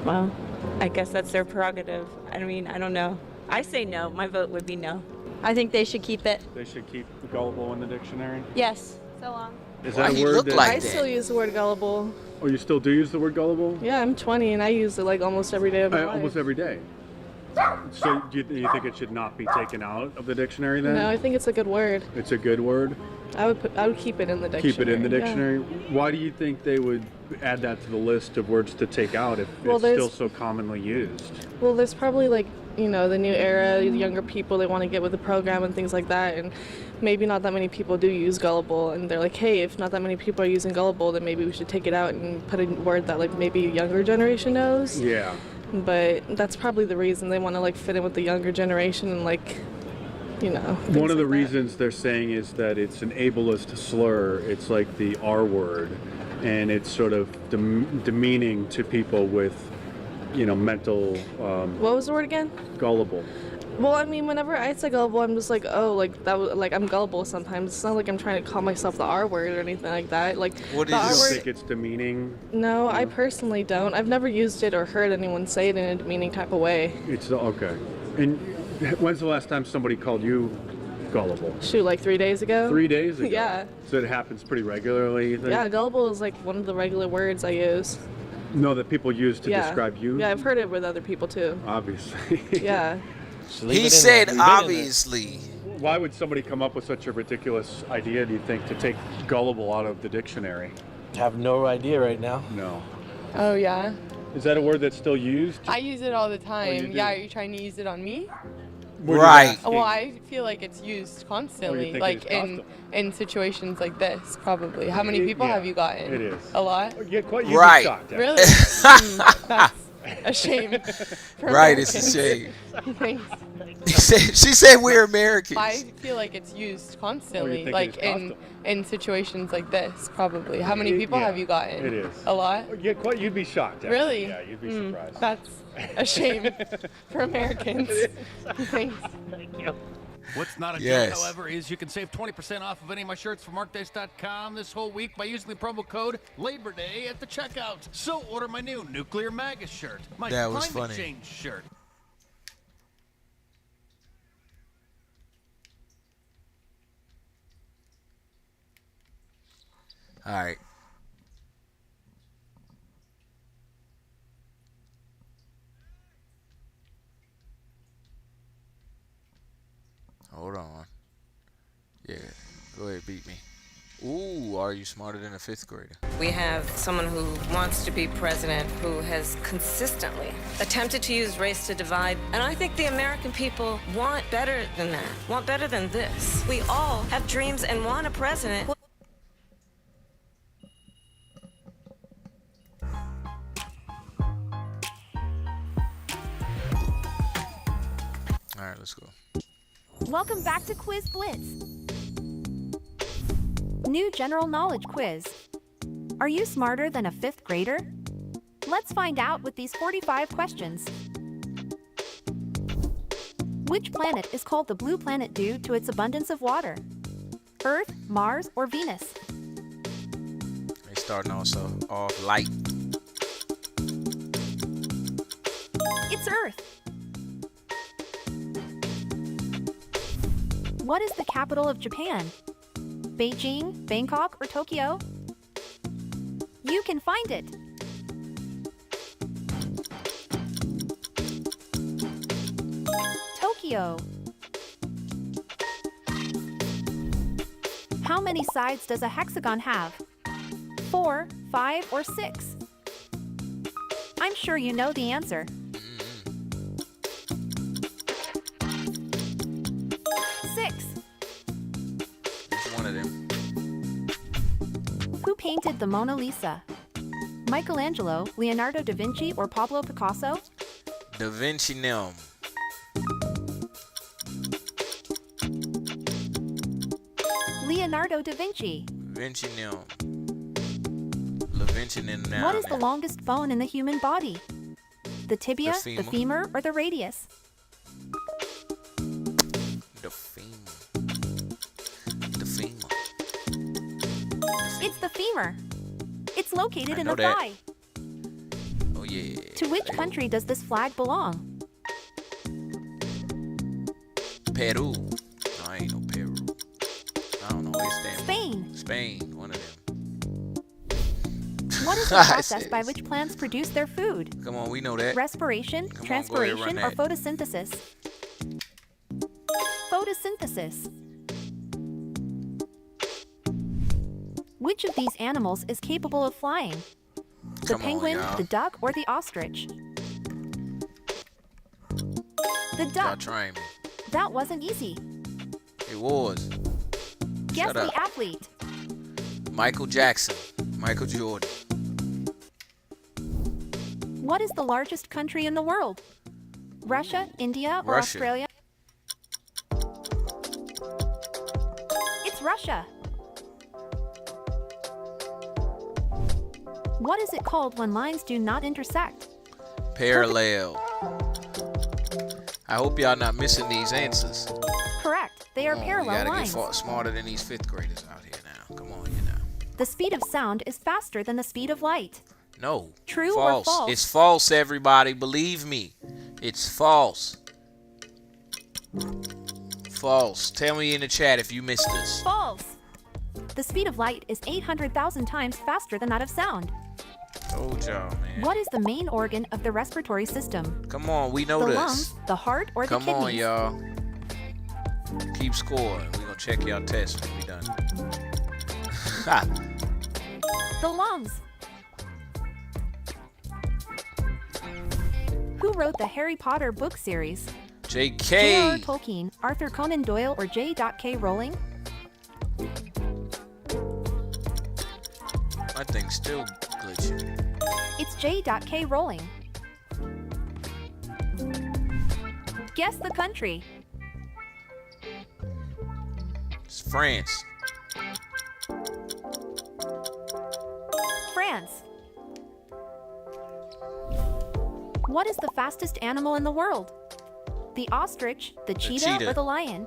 Well, I guess that's their prerogative. I mean, I don't know. I say no. My vote would be no. I think they should keep it. They should keep gullible in the dictionary? Yes. So long. Is that a word that... I still use the word gullible. Oh, you still do use the word gullible? Yeah, I'm 20 and I use it like almost every day of my life. Almost every day. So do you think it should not be taken out of the dictionary then? No, I think it's a good word. It's a good word? I would keep it in the dictionary. Keep it in the dictionary? Yeah. Why do you think they would add that to the list of words to take out if it's still so commonly used? Well, there's probably like, the new era, the younger people, they want to get with the program and things like that, and maybe not that many people do use gullible, and they're like, hey, if not that many people are using gullible, then maybe we should take it out and put a word that like maybe a younger generation knows. Yeah. but that's probably the reason they want to like fit in with the younger generation and like, you know. One of the reasons they're saying is that it's an ableist slur. It's like the R word, and it's sort of demeaning to people with, you know, mental. What was the word again? Gullible. Well, I mean, whenever I say gullible, I'm just like, oh, like that. Like I'm gullible sometimes. It's not like I'm trying to call myself the R word or anything like that. Like What the do you R word. think it's demeaning? No, I personally don't. I've never used it or heard anyone say it in a demeaning type of way. It's okay. And when's the last time somebody called you gullible? Shoot, like 3 days ago. 3 days ago. Yeah. So it happens pretty regularly. You think? Yeah, gullible is like one of the regular words I use. No, that people use to Yeah. describe you. Yeah, I've heard it with other people too. Obviously. Yeah. He said obviously. Why would somebody come up with such a ridiculous idea, do you think, to take gullible out of the dictionary? I have no idea right now. No. Oh, yeah. Is that a word that's still used? I use it all the you time. do? Yeah, are you trying to use it on me? Right. Well, I feel like it's used constantly, think like it is in situations like this, probably. How many people Yeah, have you gotten? it is. A lot? Yeah, quite. You'd be Right. shocked, actually. Really? That's a shame. for Right, it's a Americans. shame. Thanks. She said we're Americans. I feel like it's used constantly, think like it is in situations like this, probably. How many people Yeah, have you gotten? It is. A lot? Yeah, quite. You'd be shocked. Actually. Really? Yeah, you'd be surprised. That's a shame for Americans. Thanks. Thank you. What's not a Yes. joke, however, is you can save 20% off of any of my shirts from markdays.com this whole week by using the promo code Labor Day at the checkout. So order my new Nuclear Magus shirt, my That was climate funny. change shirt. All right. Hold on. Yeah, go ahead, beat me. Ooh, are you smarter than a 5th grader? We have someone who wants to be president who has consistently attempted to use race to divide. And I think the American people want better than that, want better than this. We all have dreams and want a president. All right, let's go. Welcome back to Quiz Blitz. New general knowledge quiz. Are you smarter than a 5th grader? Let's find out with these 45 questions. Which planet is called the blue planet due to its abundance of water? Earth, Mars, or Venus? They starting also off light. It's Earth. What is the capital of Japan? Beijing, Bangkok, or Tokyo? You can find it. Tokyo. How many sides does a hexagon have? 4, 5, or 6? I'm sure you know the answer. 6. Which one of them? Who painted the Mona Lisa? Michelangelo, Leonardo da Vinci, or Pablo Picasso? Da Vinci Nim. Leonardo da Vinci. Vinci Nim. La Vinci Nim now. What is the longest bone in the human body? The tibia, The the femur, or the radius? The femur. The femur. It's the femur. It's located I in know the that. thigh. Oh yeah. To which country does this flag belong? Peru. No, I ain't no Peru. I don't know where it stands. Spain. Spain. One of them. What is the I process said by it. which plants produce their food? Come on, we know that. Respiration, Come on, go ahead, run transpiration, or that. photosynthesis? Photosynthesis. Which of these animals is capable of flying? The Come on, penguin, y'all. the duck, or the ostrich? The Y'all duck. trying me. That wasn't easy. It was. Guess Shut the up. athlete. Michael Jackson. Michael Jordan. What is the largest country in the world? Russia, India, or Russia. Australia? It's Russia. What is it called when lines do not intersect? Parallel. I hope y'all not missing these answers. Correct. They are Come on, parallel you gotta lines. get smarter than these 5th graders out here now. Come on, you know. The speed of sound is faster than the speed of light. No. True or false. false? It's false, everybody. Believe me. It's false. False. Tell me in the chat if you missed this. False. The speed of light is 800,000 times faster than that of sound. Told y'all, man. What is the main organ of the respiratory system? Come on, we know The this. lungs, the heart, or the Come kidneys? on, y'all. Keep scoring. We're gonna check y'all test when we done. Ha. The lungs. Who wrote the Harry Potter book series? J.R.R. JK. Tolkien, Arthur Conan Doyle, or J.K. Rowling? My thing's still glitching. It's J.K. Rowling. Guess the country. It's France. France. What is the fastest animal in the world? The ostrich, the cheetah, cheetah. or the lion?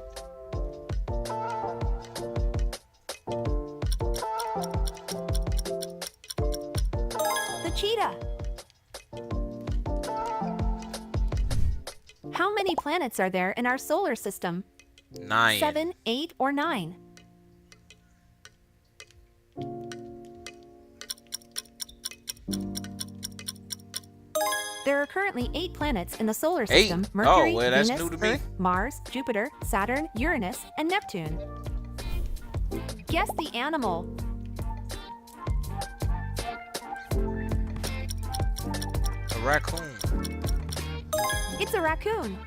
The cheetah. How many planets are there in our solar system? 9. 7, 8, or 9? There are currently 8 planets in the solar system: 8? Mercury, Oh, well, that's Venus, new to me. Earth, Mars, Jupiter, Saturn, Uranus, and Neptune. Guess the animal. A raccoon. It's a raccoon.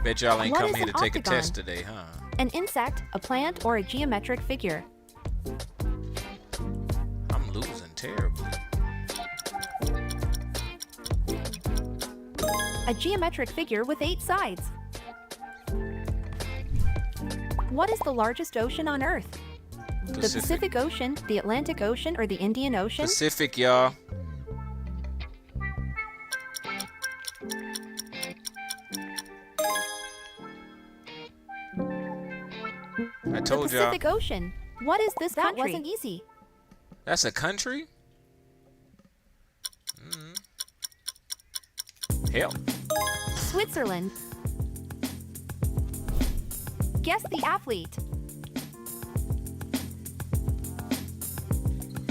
Bet y'all ain't What come is here an to take a octagon? test today, huh? An insect, a plant, or a geometric figure. I'm losing terribly. A geometric figure with 8 sides. What is the largest ocean on Earth? The Pacific Ocean, the Atlantic Ocean, or the Indian Ocean? Pacific, y'all. I The told y'all. Pacific Ocean. What is this country? That wasn't easy. That's a country? Hell. Switzerland. Guess the athlete.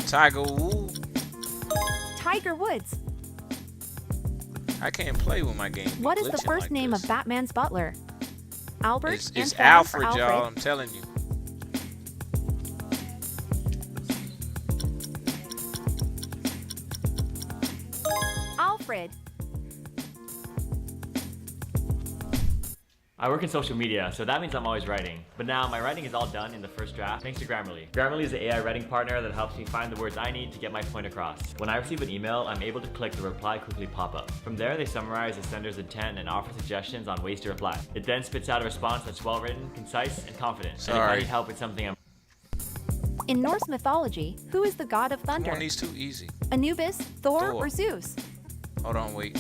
Tiger Woods. Tiger Woods. I can't play with my game. What is the glitching first like name this. of Batman's butler? Albert, It's Antoine, or Alfred, Alfred? y'all. I'm telling you. Alfred. I work in social media, so that means I'm always writing. But now my writing is all done in the first draft thanks to Grammarly. Grammarly is the AI writing partner that helps me find the words I need to get my point across. When I receive an email, I'm able to click the reply quickly pop-up. From there, they summarize the sender's intent and offer suggestions on ways to reply. It then spits out a response that's well-written, concise, and confident. And if I Sorry. need help with something, I'm In Norse mythology, who is the god of thunder? Come on, these too easy. Anubis, Thor, Thor. or Zeus? Hold on, wait.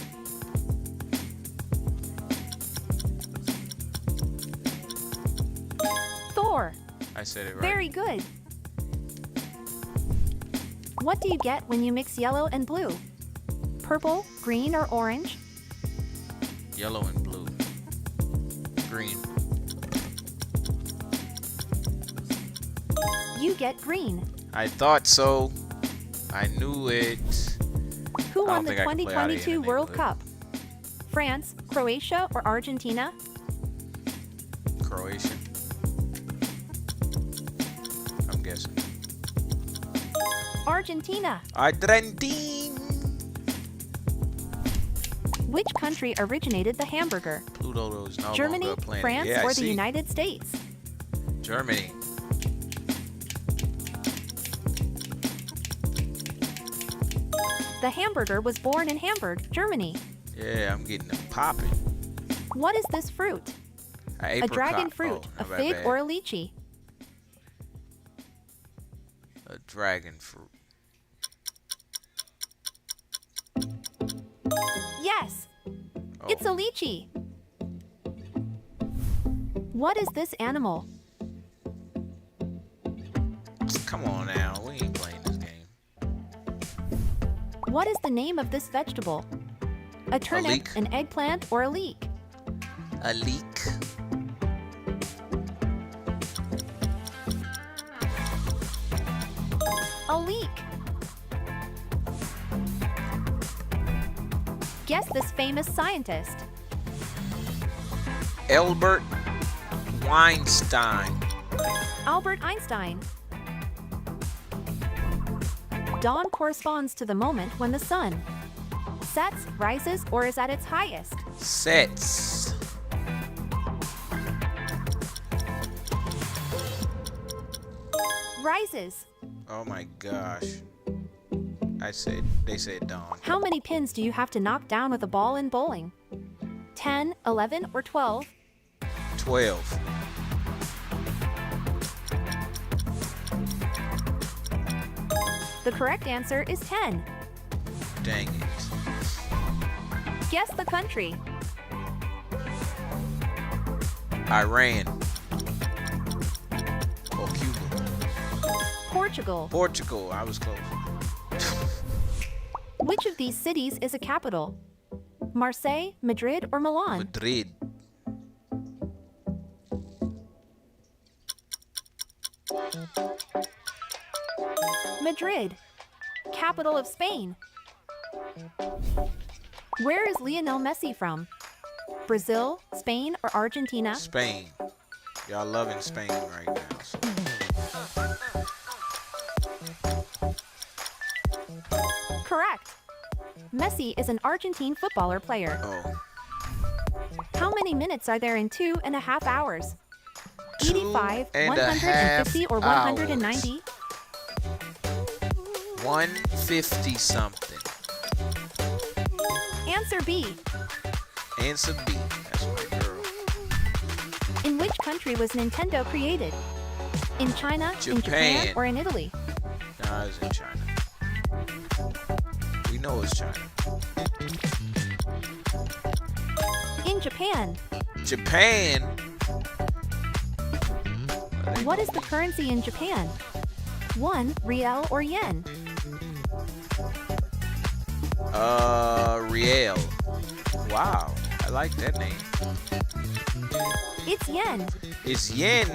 Thor. I said it right. Very good. What do you get when you mix yellow and blue? Purple, green, or orange? Yellow and blue. Green. You get green. I thought so. I knew it. Who I won don't the think I can play out of 2022 here, World but- Cup? France, Croatia, or Argentina? Croatian. I'm guessing. Argentina. Argentine. Which country originated the hamburger? Pluto is no Germany, longer a planet. France, Yeah, I or the see. United States? Germany. The hamburger was born in Hamburg, Germany. Yeah, I'm getting them popping. What is this fruit? A dragon fruit, Oh, a fig, or a lychee? A dragon fruit. Yes, it's a lychee. What is this animal? Come on now, we ain't playing this game. What is the name of this vegetable? A turnip, leek. an eggplant, or a leek? A leek. A leek. Guess this famous scientist. Albert Weinstein. Albert Einstein. Dawn corresponds to the moment when the sun sets, rises, or is at its highest. Sets. Rises. Oh my gosh. They said dawn. How many pins do you have to knock down with a ball in bowling? 10, 11, or 12? 12. The correct answer is 10. Dang it. Guess the country. Iran. Or Cuba. Portugal. Portugal. I was close. Which of these cities is a capital? Marseille, Madrid, or Milan? Madrid. Madrid, capital of Spain. Where is Lionel Messi from? Brazil, Spain, or Argentina? Spain. Y'all loving Spain right now. So. Correct. Messi is an Argentine footballer player. Oh. How many minutes are there in 2.5 hours? 85, 2.5 150, or 190? 150 something. Answer B. Answer B. That's my girl. In which country was Nintendo created? In China, in Japan, Japan. or in Italy? Nah, it's in China. We know it's China. In Japan. Japan? What is the currency in Japan? 1, riel, or yen? Riel. Wow, I like that name. It's yen. It's yen.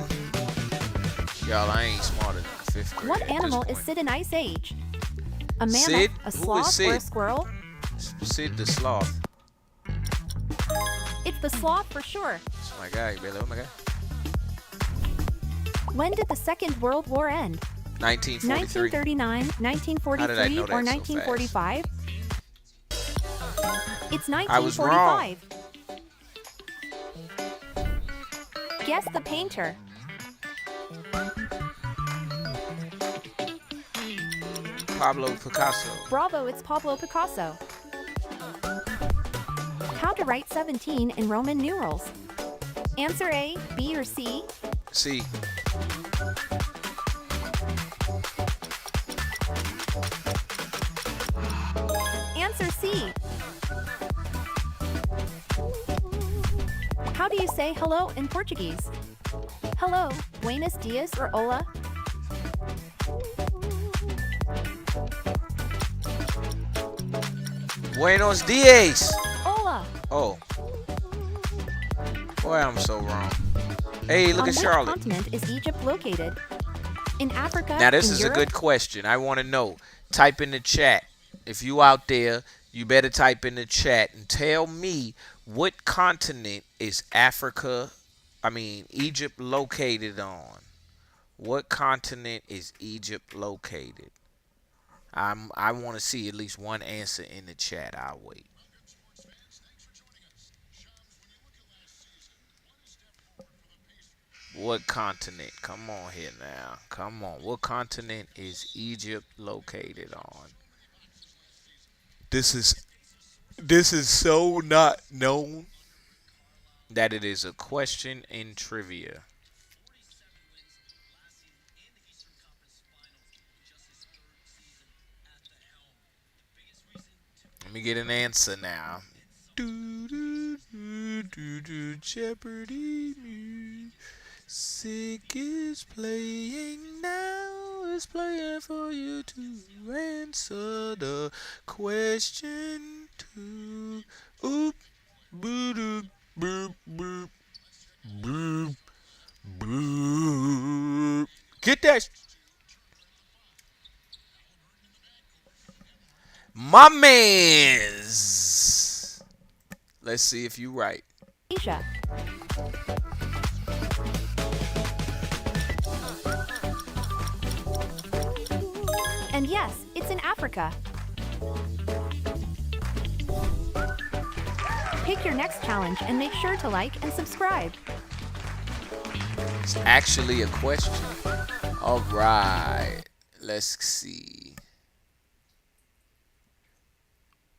Y'all, I ain't smarter than 5th grade. What at this animal is point. Sid in Ice Age? A mammoth, Sid? a Who is sloth, or a Sid? squirrel? Sid the Sloth. It's the sloth for sure. That's my guy, Billy. Oh my god. When did the Second World War end? 1943. 1939, How did I 1943, know or that so 1945? It's I was wrong. 1945. Guess the painter. Pablo Picasso. Bravo, it's Pablo Picasso. How to write 17 in Roman numerals? Answer A, B, or C? C. Answer C. How do you say hello in Portuguese? Hello, buenos dias, or hola? Buenos dias. Hola. Oh. Boy, I'm so wrong. Hey, look On at which Charlotte. continent is Egypt located? In Africa? Now this in is Europe? a good question. I want to know. Type in the chat. If you out there, you better type in the chat and tell me what continent is Egypt located on. What continent is Egypt located? I want to see at least one answer in the chat. I'll wait. What continent? Come on here now. Come on. What continent is Egypt located on? This is so not known that it is a question in trivia. Let me get an answer now. Jeopardy music is playing now. It's playing for you to answer the question. Oop, boop, boop, boop, boop, boop. Get that. My mans. Let's see if you right. Asia. And yes, it's in Africa. Pick your next challenge and make sure to like and subscribe. It's actually a question. All right. Let's see.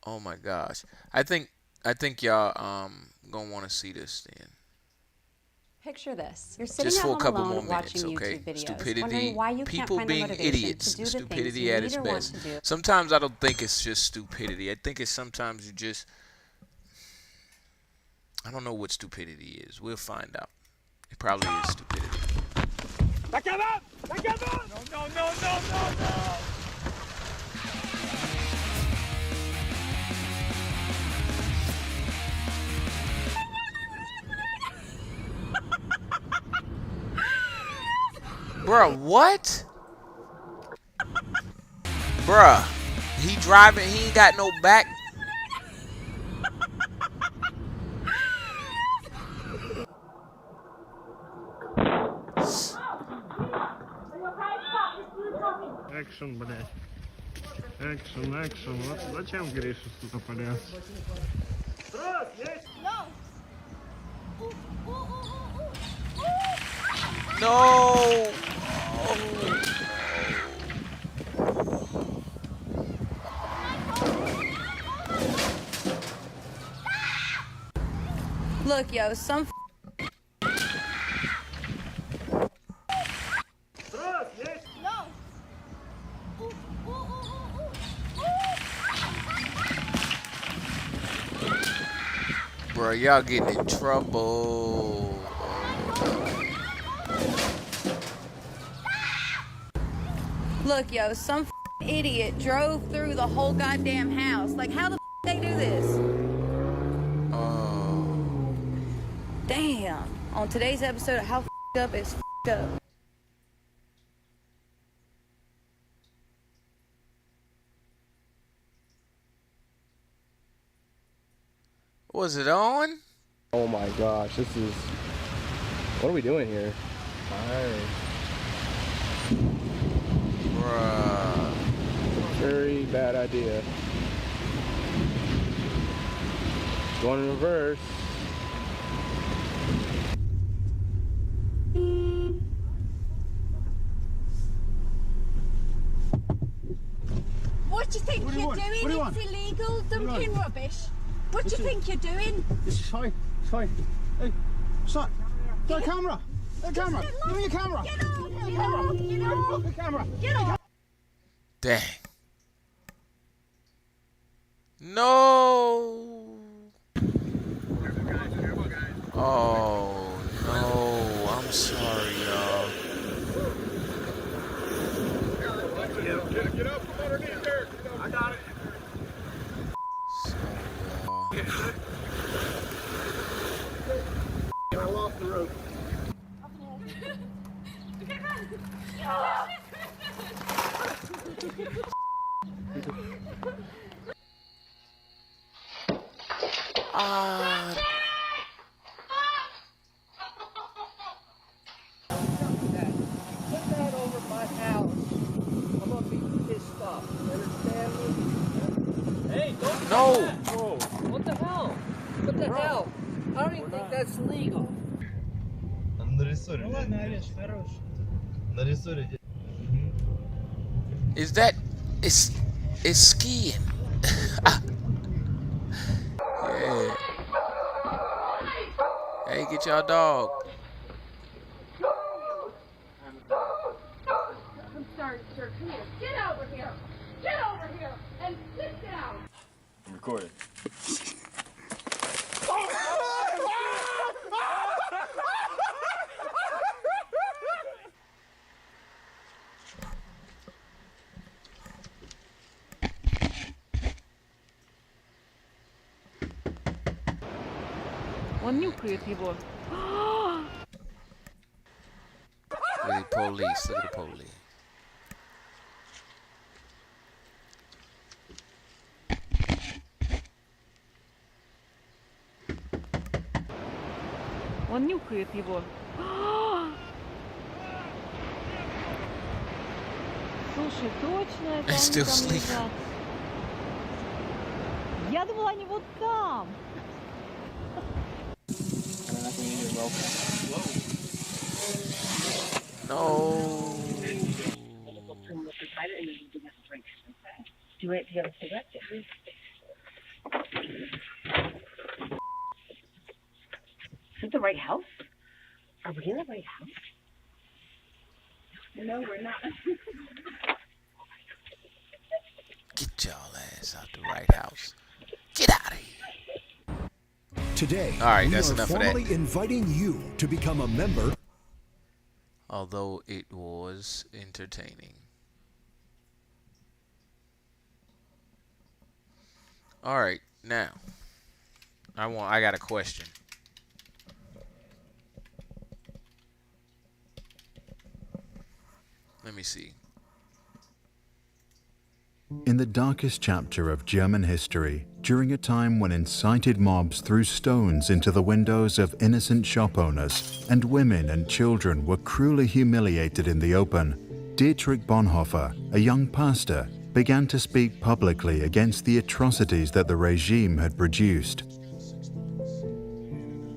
Oh my gosh. I think y'all gonna want to see this then. Picture this. You're sitting Just at for a home couple alone more minutes, watching okay? YouTube videos, Stupidity, wondering why you people can't find the being motivation idiots, to do the stupidity things you at need its or want best. to do. Sometimes I don't think it's just stupidity. I think it's sometimes you just, I don't know what stupidity is. We'll find out. It probably is stupidity. Back up! Back up! No, no, no, no, no, no! Bruh, what? Bruh, he driving, he ain't got no back. Экшен, блядь. Экшен, экшен. Вот зачем Гриша сюда полез? No. Look, yo, some Bro, y'all getting in trouble. Look, yo, some idiot drove through the whole goddamn house. Like, how the they do this? Damn. On today's episode of How Up is Up. Was it on? Oh my gosh, this is... What are we doing here? Bruh. Very bad idea. Going in reverse. What do you think What do you you're want? doing? What do you It's want? illegal dumping rubbish. What do This you is- think you're doing? This is fine. It's fine. Hey, stop. Got a camera. Got a camera. Give me your camera. Get off. Give me Get your camera. off. Give me Get your off. fucking camera. Get off. Dang. No. Oh, no. I'm sorry, y'all. Get up from underneath there. I got it. I lost the rope. Put that over my house. I'm gonna be pissed off. You understand me? Hey, don't No. do that. What the hell? What the hell? I don't even think that's legal. Is that... It's skiing. Yeah. Hey, get y'all dog. I'm sorry, sir. Come here. Get over here. Get over here and sit down. I'm recording. Он нюхает его. Look at the police. Look at the police. Он нюхает его. Слушай, точно это They still они там sleep. лежат. Я думала, они вот там. No. Do it to get a cigarette. Is it the right house? Are we in the right house? No, we're not. Get y'all ass out the right house. Get out of here. Today, All right, we that's are enough of that. formally inviting you to become a member. Although it was entertaining. All right, now I got a question. Let me see. In the darkest chapter of German history, during a time when incited mobs threw stones into the windows of innocent shop owners and women and children were cruelly humiliated in the open, Dietrich Bonhoeffer, a young pastor, began to speak publicly against the atrocities that the regime had produced.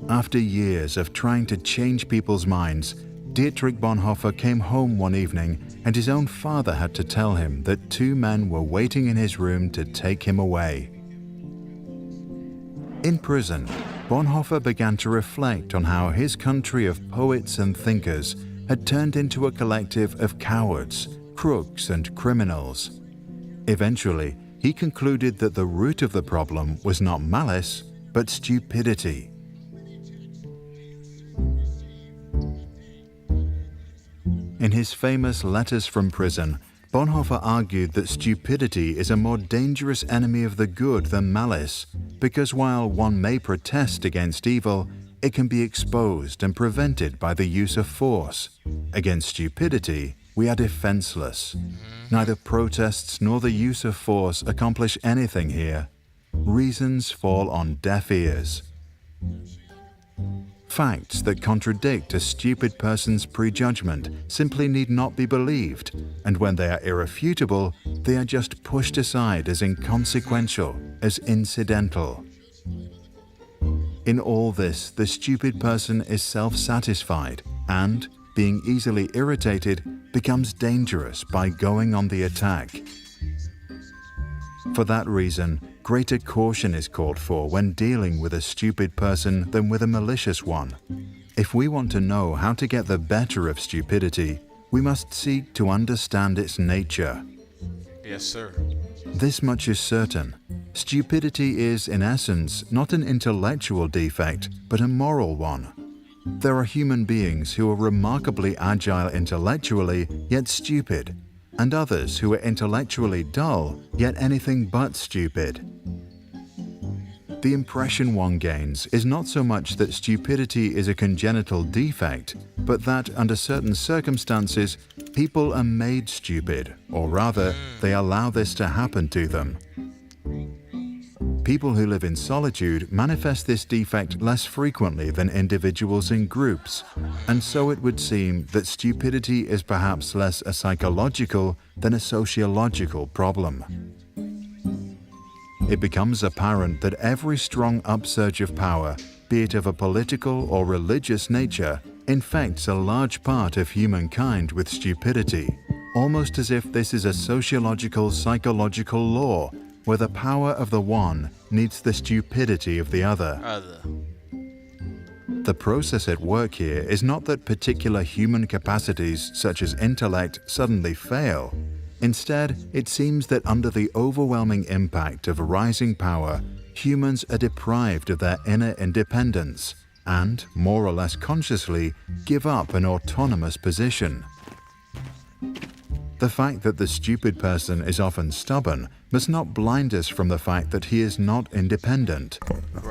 After years of trying to change people's minds, Dietrich Bonhoeffer came home one evening and his own father had to tell him that two men were waiting in his room to take him away. In prison, Bonhoeffer began to reflect on how his country of poets and thinkers had turned into a collective of cowards, crooks, and criminals. Eventually, he concluded that the root of the problem was not malice, but stupidity. In his famous Letters from Prison, Bonhoeffer argued that stupidity is a more dangerous enemy of the good than malice, because while one may protest against evil, it can be exposed and prevented by the use of force. Against stupidity, we are defenseless. Neither protests nor the use of force accomplish anything here. Reasons fall on deaf ears. Facts that contradict a stupid person's prejudgment simply need not be believed, and when they are irrefutable, they are just pushed aside as inconsequential, as incidental. In all this, the stupid person is self-satisfied and, being easily irritated, becomes dangerous by going on the attack. For that reason, greater caution is called for when dealing with a stupid person than with a malicious one. If we want to know how to get the better of stupidity, we must seek to understand its nature. Yes, sir. This much is certain. Stupidity is, in essence, not an intellectual defect, but a moral one. There are human beings who are remarkably agile intellectually, yet stupid, and others who are intellectually dull, yet anything but stupid. The impression one gains is not so much that stupidity is a congenital defect, but that under certain circumstances, people are made stupid, or rather, they allow this to happen to them. People who live in solitude manifest this defect less frequently than individuals in groups, and so it would seem that stupidity is perhaps less a psychological than a sociological problem. It becomes apparent that every strong upsurge of power, be it of a political or religious nature, infects a large part of humankind with stupidity, almost as if this is a sociological psychological law, where the power of the one needs the stupidity of the other. The process at work here is not that particular human capacities such as intellect suddenly fail. Instead, it seems that under the overwhelming impact of rising power, humans are deprived of their inner independence and, more or less consciously, give up an autonomous position. The fact that the stupid person is often stubborn must not blind us from the fact that he is not independent.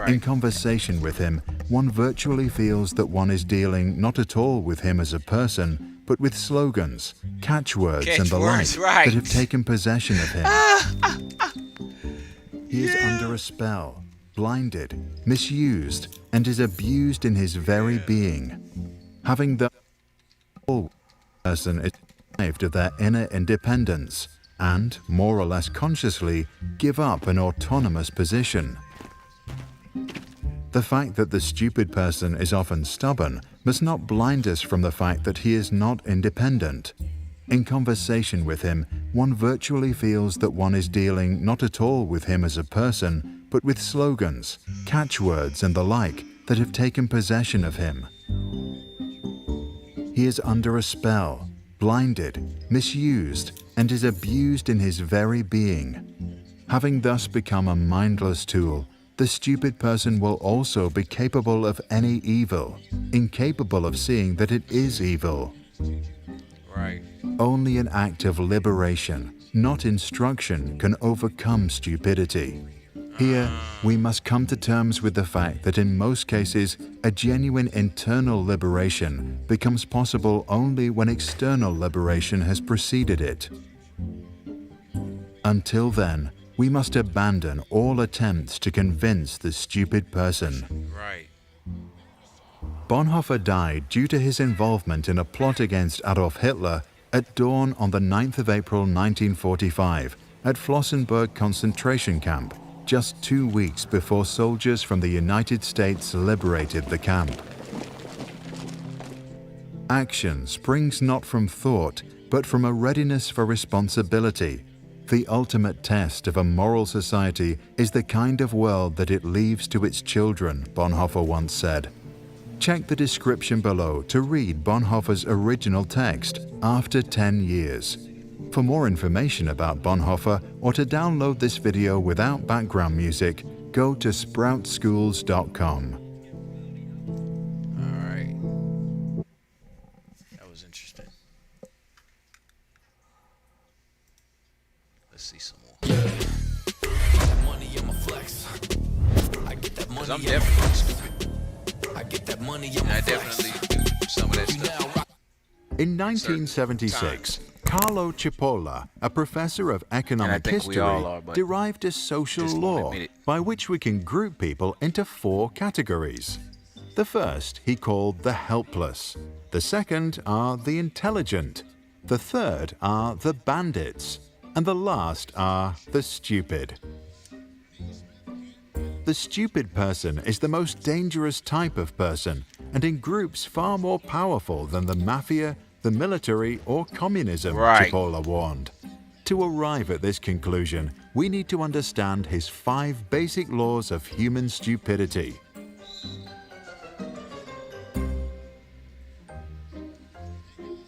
In conversation with him, one virtually feels that one is dealing not at all with him as a person, but with slogans, catchwords, and the like that have taken possession of him. He is under a spell, blinded, misused, and is abused in his very being. Having the whole person is deprived of their inner independence and, more or less consciously, give up an autonomous position. The fact that the stupid person is often stubborn must not blind us from the fact that he is not independent. In conversation with him, one virtually feels that one is dealing not at all with him as a person, but with slogans, catchwords, and the like that have taken possession of him. He is under a spell, blinded, misused, and is abused in his very being. Having thus become a mindless tool, the stupid person will also be capable of any evil, incapable of seeing that it is evil. Only an act of liberation, not instruction, can overcome stupidity. Here, we must come to terms with the fact that in most cases, a genuine internal liberation becomes possible only when external liberation has preceded it. Until then, we must abandon all attempts to convince the stupid person. Bonhoeffer died due to his involvement in a plot against Adolf Hitler at dawn on the 9th of April 1945 at Flossenburg concentration camp, just 2 weeks before soldiers from the United States liberated the camp. Action springs not from thought, but from a readiness for responsibility. The ultimate test of a moral society is the kind of world that it leaves to its children, Bonhoeffer once said. Check the description below to read Bonhoeffer's original text, After 10 Years. For more information about Bonhoeffer or to download this video without background music, go to sproutschools.com. Alright. That was interesting. Let's see some more. Because I'm definitely stupid. And I definitely do some of that stuff. In 1976, Carlo Cipolla, a professor of economic history, derived a social law by which we can group people into 4 categories. The first he called the helpless. The second are the intelligent. The third are the bandits. And the last are the stupid. The stupid person is the most dangerous type of person, and in groups far more powerful than the mafia, the military, or communism, Cipolla warned. To arrive at this conclusion, we need to understand his 5 basic laws of human stupidity.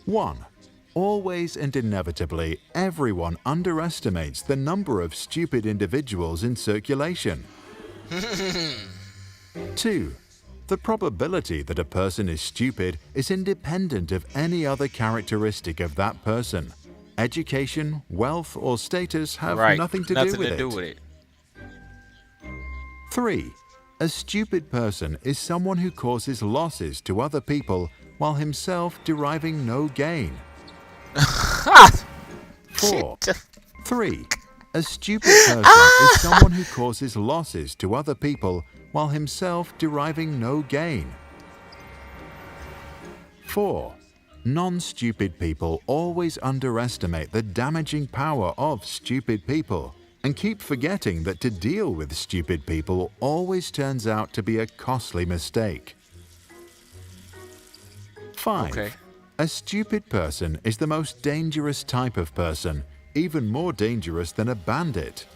1. Always and inevitably, everyone underestimates the number of stupid individuals in circulation. 2. The probability that a person is stupid is independent of any other characteristic of that person. Education, wealth, or status have nothing to do with it. 3. A stupid person is someone who causes losses to other people while himself deriving no gain. 4. 3. A stupid person is someone who causes losses to other people while himself deriving no gain. 4. Non-stupid people always underestimate the damaging power of stupid people and keep forgetting that to deal with stupid people always turns out to be a costly mistake. 5. A stupid person is the most dangerous type of person, even more dangerous than a bandit.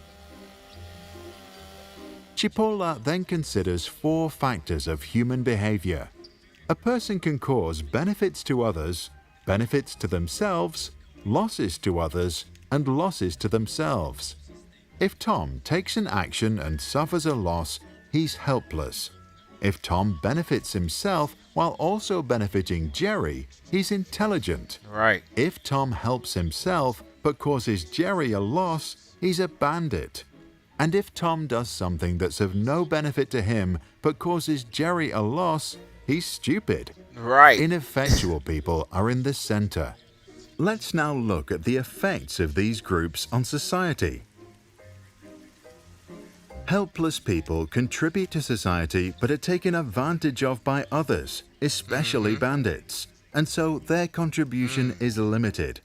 Chipola then considers 4 factors of human behavior. A person can cause benefits to others, benefits to themselves, losses to others, and losses to themselves. If Tom takes an action and suffers a loss, he's helpless. If Tom benefits himself while also benefiting Jerry, he's intelligent. Right. If Tom helps himself but causes Jerry a loss, he's a bandit. And if Tom does something that's of no benefit to him but causes Jerry a loss, he's stupid. Right. Ineffectual people are in the center. Let's now look at the effects of these groups on society. Helpless people contribute to society but are taken advantage of by others, especially bandits, and so their contribution is limited.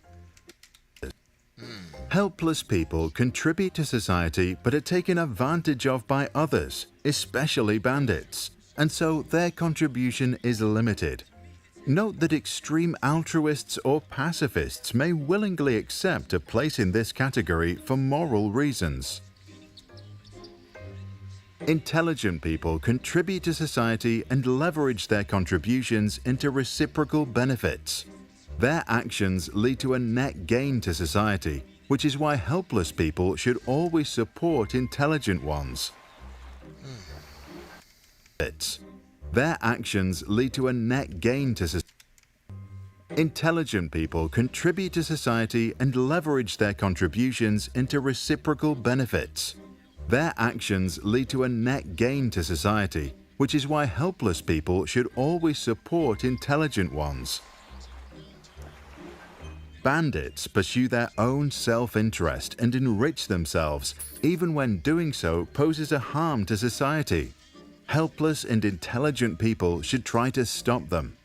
Helpless people contribute to society but are taken advantage of by others, especially bandits, and so their contribution is limited. Note that extreme altruists or pacifists may willingly accept a place in this category for moral reasons. Intelligent people contribute to society and leverage their contributions into reciprocal benefits. Their actions lead to a net gain to society, which is why helpless people should always support intelligent ones. Their actions lead to a net gain to society. Intelligent people contribute to society and leverage their contributions into reciprocal benefits. Their actions lead to a net gain to society, which is why helpless people should always support intelligent ones. Bandits pursue their own self-interest and enrich themselves, even when doing so poses a harm to society. Helpless and intelligent people should try to stop them.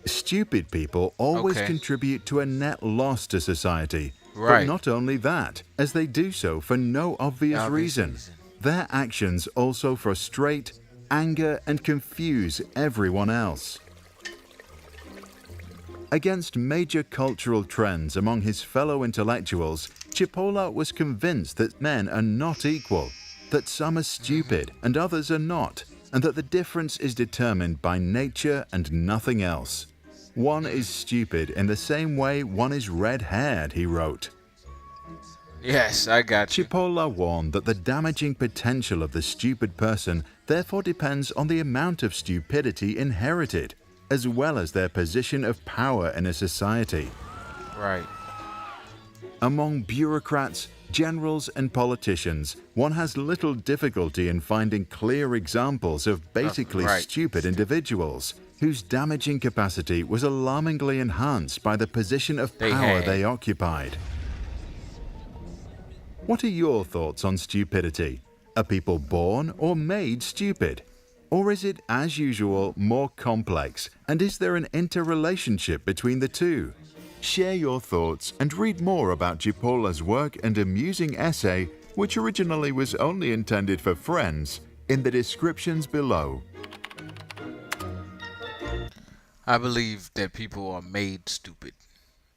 Stupid people always contribute to a net loss to society. Right. But not only that, as they do so for no obvious reason. Their actions also frustrate, anger, and confuse everyone else. Against major cultural trends among his fellow intellectuals, Chipola was convinced that men are not equal, that some are stupid and others are not, and that the difference is determined by nature and nothing else. One is stupid in the same way one is red-haired, he wrote. Yes, I got you. Chipola warned that the damaging potential of the stupid person therefore depends on the amount of stupidity inherited, as well as their position of power in a society. Right. Among bureaucrats, generals, and politicians, one has little difficulty in finding clear examples of basically stupid individuals whose damaging capacity was alarmingly enhanced by the position of power they occupied. What are your thoughts on stupidity? Are people born or made stupid? Or is it, as usual, more complex? And is there an interrelationship between the two? Share your thoughts and read more about Chipola's work and amusing essay, which originally was only intended for friends, in the descriptions below. I believe that people are made stupid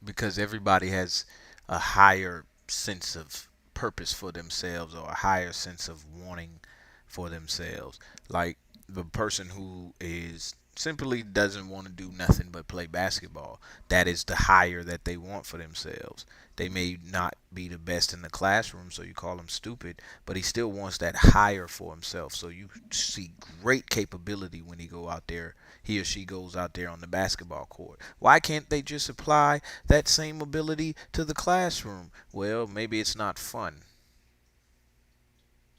because everybody has a higher sense of purpose for themselves or a higher sense of wanting for themselves. Like the person who is simply doesn't want to do nothing but play basketball. That is the higher that they want for themselves. They may not be the best in the classroom, so you call him stupid, but he still wants that higher for himself. So you see great capability when he or she goes out there on the basketball court. Why can't they just apply that same ability to the classroom? Well, maybe it's not fun.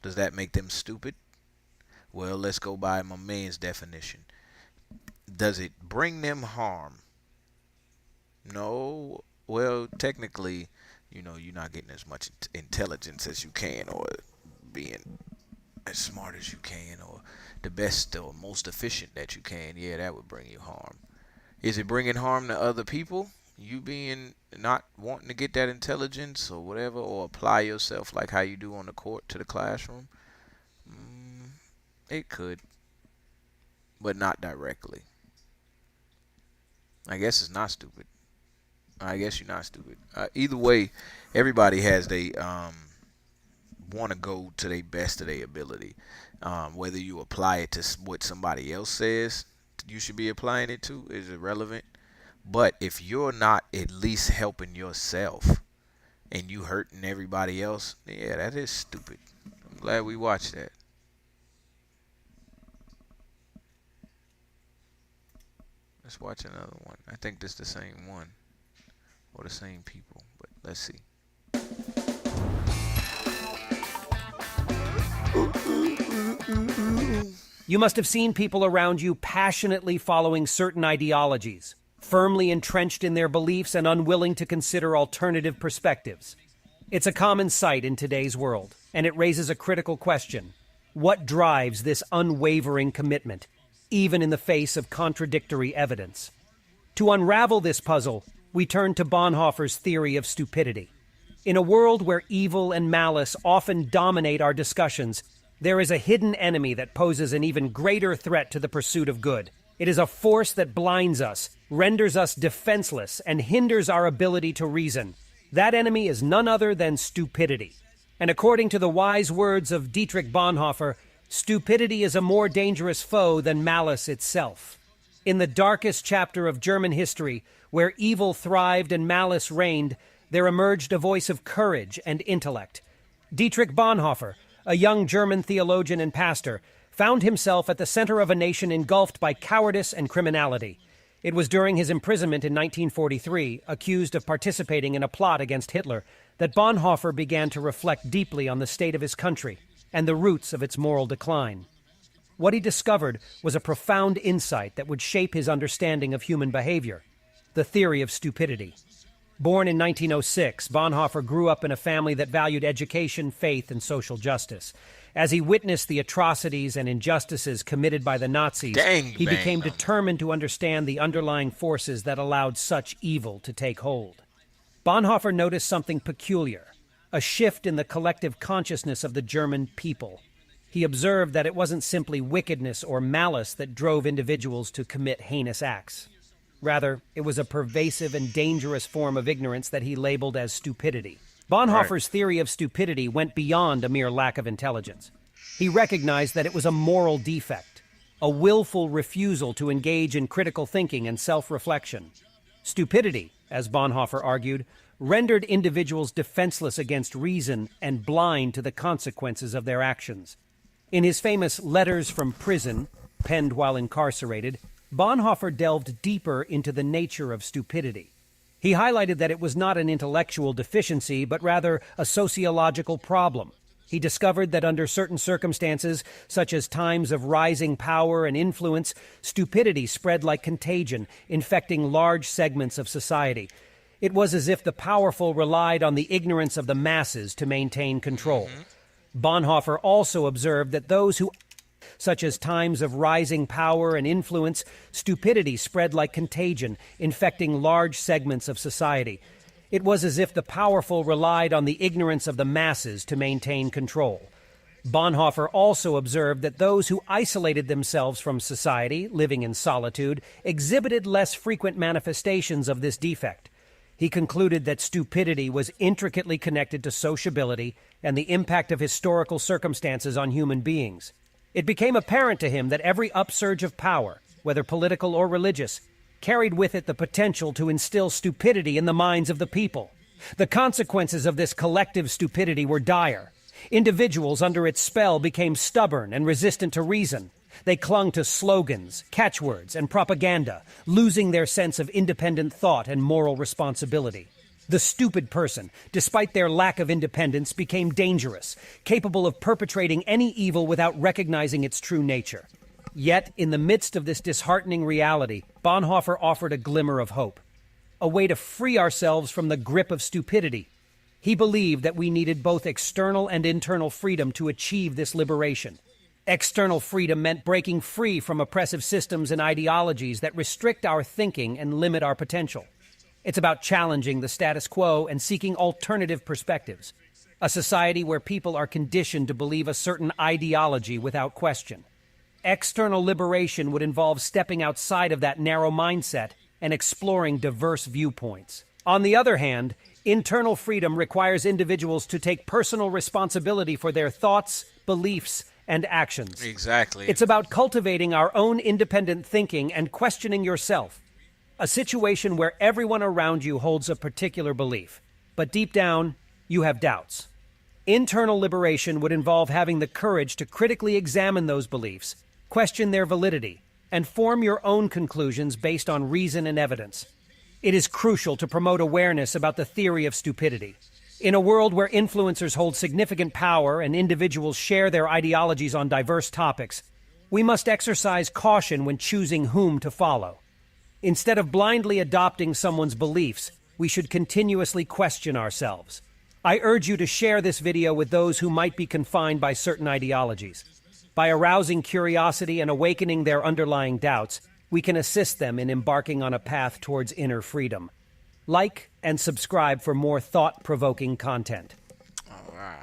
Does that make them stupid? Well, let's go by my man's definition. Does it bring them harm? No. Well, technically, you're not getting as much intelligence as you can, or being as smart as you can, or the best or most efficient that you can. Yeah, that would bring you harm. Is it bringing harm to other people? You being not wanting to get that intelligence or whatever, or apply yourself like how you do on the court to the classroom? It could, but not directly. I guess it's not stupid. I guess you're not stupid. Either way, everybody has their want to go to their best of their ability. Whether you apply it to what somebody else says you should be applying it to is irrelevant. But if you're not at least helping yourself and you hurting everybody else, yeah, that is stupid. I'm glad we watched that. Let's watch another one. I think this is the same one or the same people, but let's see. You must have seen people around you passionately following certain ideologies, firmly entrenched in their beliefs and unwilling to consider alternative perspectives. It's a common sight in today's world, and it raises a critical question. What drives this unwavering commitment, even in the face of contradictory evidence? To unravel this puzzle, we turn to Bonhoeffer's theory of stupidity. In a world where evil and malice often dominate our discussions, there is a hidden enemy that poses an even greater threat to the pursuit of good. It is a force that blinds us, renders us defenseless, and hinders our ability to reason. That enemy is none other than stupidity. And according to the wise words of Dietrich Bonhoeffer, stupidity is a more dangerous foe than malice itself. In the darkest chapter of German history, where evil thrived and malice reigned, there emerged a voice of courage and intellect. Dietrich Bonhoeffer, a young German theologian and pastor, found himself at the center of a nation engulfed by cowardice and criminality. It was during his imprisonment in 1943, accused of participating in a plot against Hitler, that Bonhoeffer began to reflect deeply on the state of his country and the roots of its moral decline. What he discovered was a profound insight that would shape his understanding of human behavior, the theory of stupidity. Born in 1906, Bonhoeffer grew up in a family that valued education, faith, and social justice. As he witnessed the atrocities and injustices committed by the Nazis, he became determined to understand the underlying forces that allowed such evil to take hold. Bonhoeffer noticed something peculiar, a shift in the collective consciousness of the German people. He observed that it wasn't simply wickedness or malice that drove individuals to commit heinous acts. Rather, it was a pervasive and dangerous form of ignorance that he labeled as stupidity. Bonhoeffer's theory of stupidity went beyond a mere lack of intelligence. He recognized that it was a moral defect, a willful refusal to engage in critical thinking and self-reflection. Stupidity, as Bonhoeffer argued, rendered individuals defenseless against reason and blind to the consequences of their actions. In his famous Letters from Prison, penned while incarcerated, Bonhoeffer delved deeper into the nature of stupidity. He highlighted that it was not an intellectual deficiency, but rather a sociological problem. He discovered that under certain circumstances, such as times of rising power and influence, stupidity spread like contagion, infecting large segments of society. It was as if the powerful relied on the ignorance of the masses to maintain control. Bonhoeffer also observed that those who, such as times of rising power and influence, stupidity spread like contagion, infecting large segments of society. It was as if the powerful relied on the ignorance of the masses to maintain control. Bonhoeffer also observed that those who isolated themselves from society, living in solitude, exhibited less frequent manifestations of this defect. He concluded that stupidity was intricately connected to sociability and the impact of historical circumstances on human beings. It became apparent to him that every upsurge of power, whether political or religious, carried with it the potential to instill stupidity in the minds of the people. The consequences of this collective stupidity were dire. Individuals under its spell became stubborn and resistant to reason. They clung to slogans, catchwords, and propaganda, losing their sense of independent thought and moral responsibility. The stupid person, despite their lack of independence, became dangerous, capable of perpetrating any evil without recognizing its true nature. Yet, in the midst of this disheartening reality, Bonhoeffer offered a glimmer of hope, a way to free ourselves from the grip of stupidity. He believed that we needed both external and internal freedom to achieve this liberation. External freedom meant breaking free from oppressive systems and ideologies that restrict our thinking and limit our potential. It's about challenging the status quo and seeking alternative perspectives, a society where people are conditioned to believe a certain ideology without question. External liberation would involve stepping outside of that narrow mindset and exploring diverse viewpoints. On the other hand, Internal freedom requires individuals to take personal responsibility for their thoughts, beliefs, and actions. Exactly. It's about cultivating our own independent thinking and questioning yourself. A situation where everyone around you holds a particular belief, but deep down, you have doubts. Internal liberation would involve having the courage to critically examine those beliefs, question their validity, and form your own conclusions based on reason and evidence. It is crucial to promote awareness about the theory of stupidity. In a world where influencers hold significant power and individuals share their ideologies on diverse topics, we must exercise caution when choosing whom to follow. Instead of blindly adopting someone's beliefs, we should continuously question ourselves. I urge you to share this video with those who might be confined by certain ideologies. By arousing curiosity and awakening their underlying doubts, we can assist them in embarking on a path towards inner freedom. Like and subscribe for more thought-provoking content. All right.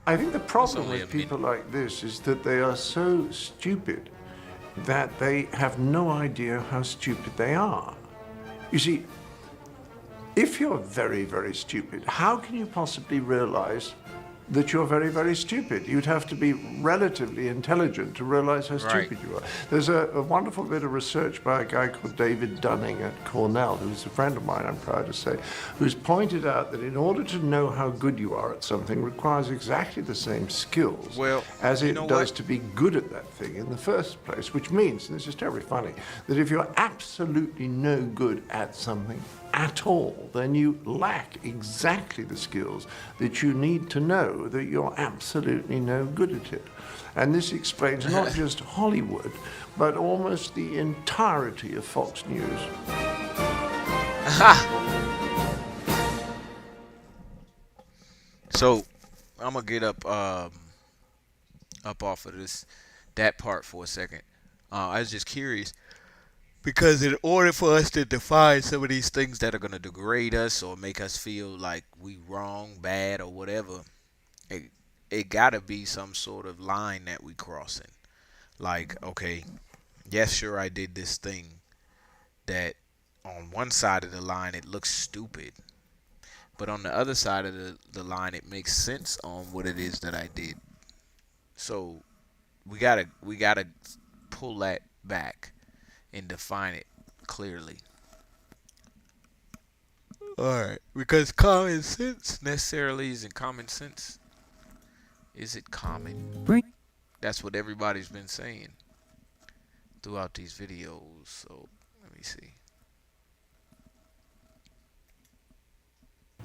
I think the problem with people like this is that they are so stupid that they have no idea how stupid they are. You see, if you're very, very stupid, how can you possibly realize that you're very, very stupid? You'd have to be relatively intelligent to realize how stupid you are. There's a wonderful bit of research by a guy called David Dunning at Cornell, who's a friend of mine, I'm proud to say, who's pointed out that in order to know how good you are at something requires exactly the same skills as it does to be good at that thing in the first place, which means, and this is terribly funny, that if you're absolutely no good at something at all, then you lack exactly the skills that you need to know that you're absolutely no good at it. And this explains not just Hollywood, but almost the entirety of Fox News. So, I'm gonna get up off of that part for a second. I was just curious, because in order for us to define some of these things that are going to degrade us or make us feel like we wrong, bad, or whatever, it got to be some sort of line that we crossing. Like, okay, yes, sure, I did this thing that on one side of the line it looks stupid, but on the other side of the line it makes sense on what it is that I did. So we gotta pull that back and define it clearly. Alright, because common sense necessarily isn't common sense. Is it common? That's what everybody's been saying throughout these videos. So, let me see.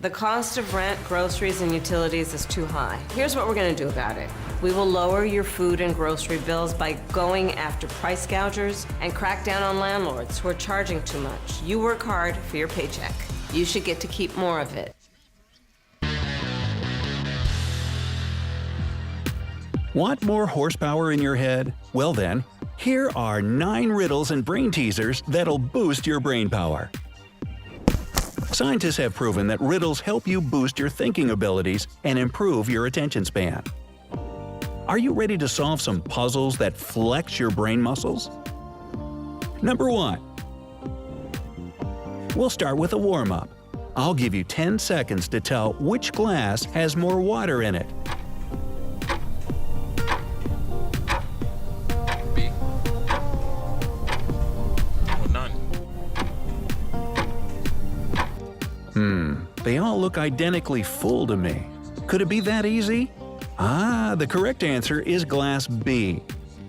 The cost of rent, groceries, and utilities is too high. Here's what we're going to do about it. We will lower your food and grocery bills by going after price gougers and crack down on landlords who are charging too much. You work hard for your paycheck. You should get to keep more of it. Want more horsepower in your head? Well then, here are 9 riddles and brain teasers that'll boost your brain power. Scientists have proven that riddles help you boost your thinking abilities and improve your attention span. Are you ready to solve some puzzles that flex your brain muscles? Number 1. We'll start with a warm-up. I'll give you 10 seconds to tell which glass has more water in it. They all look identically full to me. Could it be that easy? The correct answer is glass B.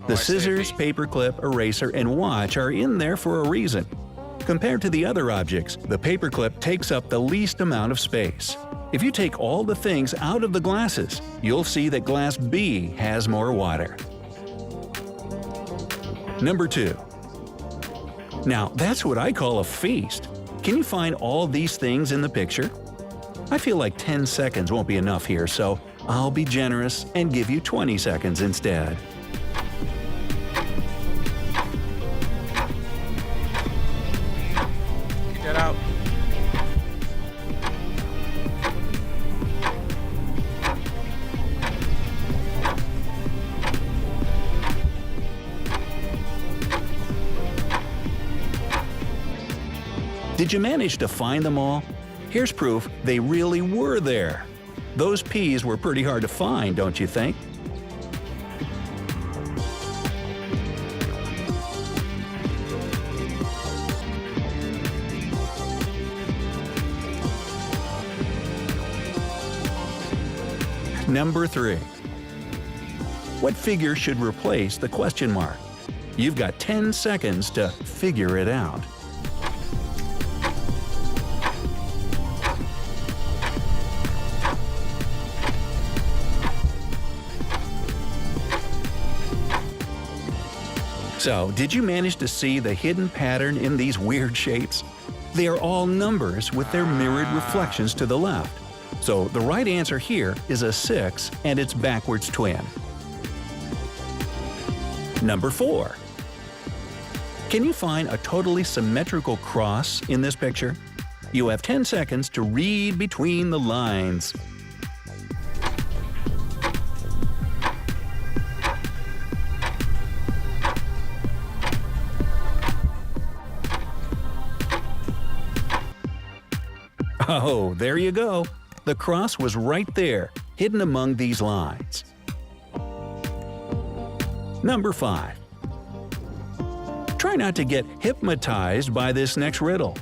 The scissors, paperclip, eraser, and watch are in there for a reason. Compared to the other objects, the paperclip takes up the least amount of space. If you take all the things out of the glasses, you'll see that glass B has more water. Number 2. Now, that's what I call a feast. Can you find all these things in the picture? I feel like 10 seconds won't be enough here, so I'll be generous and give you 20 seconds instead. Get that out. Did you manage to find them all? Here's proof they really were there. Those peas were pretty hard to find, don't you think? Number 3. What figure should replace the question mark? You've got 10 seconds to figure it out. So, did you manage to see the hidden pattern in these weird shapes? They are all numbers with their mirrored reflections to the left. So the right answer here is a 6 and its backwards twin. Number 4. Can you find a totally symmetrical cross in this picture? You have 10 seconds to read between the lines. Oh, there you go. The cross was right there, hidden among these lines. Number 5. Try not to get hypnotized by this next riddle.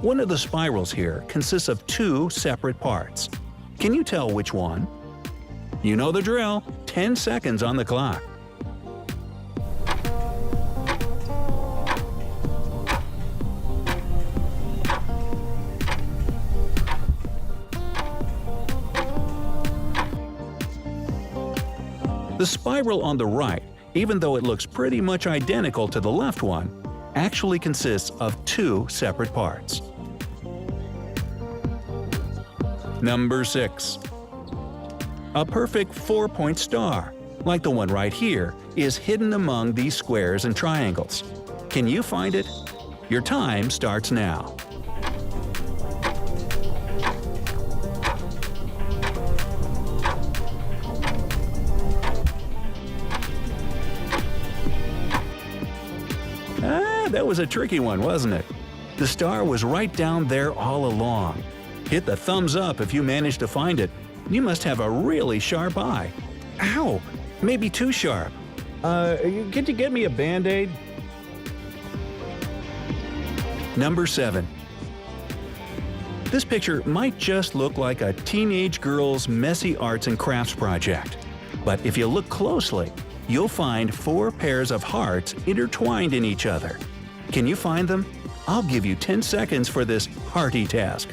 One of the spirals here consists of 2 separate parts. Can you tell which one? You know the drill. 10 seconds on the clock. The spiral on the right, even though it looks pretty much identical to the left one, actually consists of 2 separate parts. Number 6. A perfect 4-point star, like the one right here, is hidden among these squares and triangles. Can you find it? Your time starts now. That was a tricky one, wasn't it? The star was right down there all along. Hit the thumbs up if you managed to find it. You must have a really sharp eye. Ow! Maybe too sharp. Could you get me a Band-Aid? Number 7. This picture might just look like a teenage girl's messy arts and crafts project. But if you look closely, you'll find 4 pairs of hearts intertwined in each other. Can you find them? I'll give you 10 seconds for this hearty task.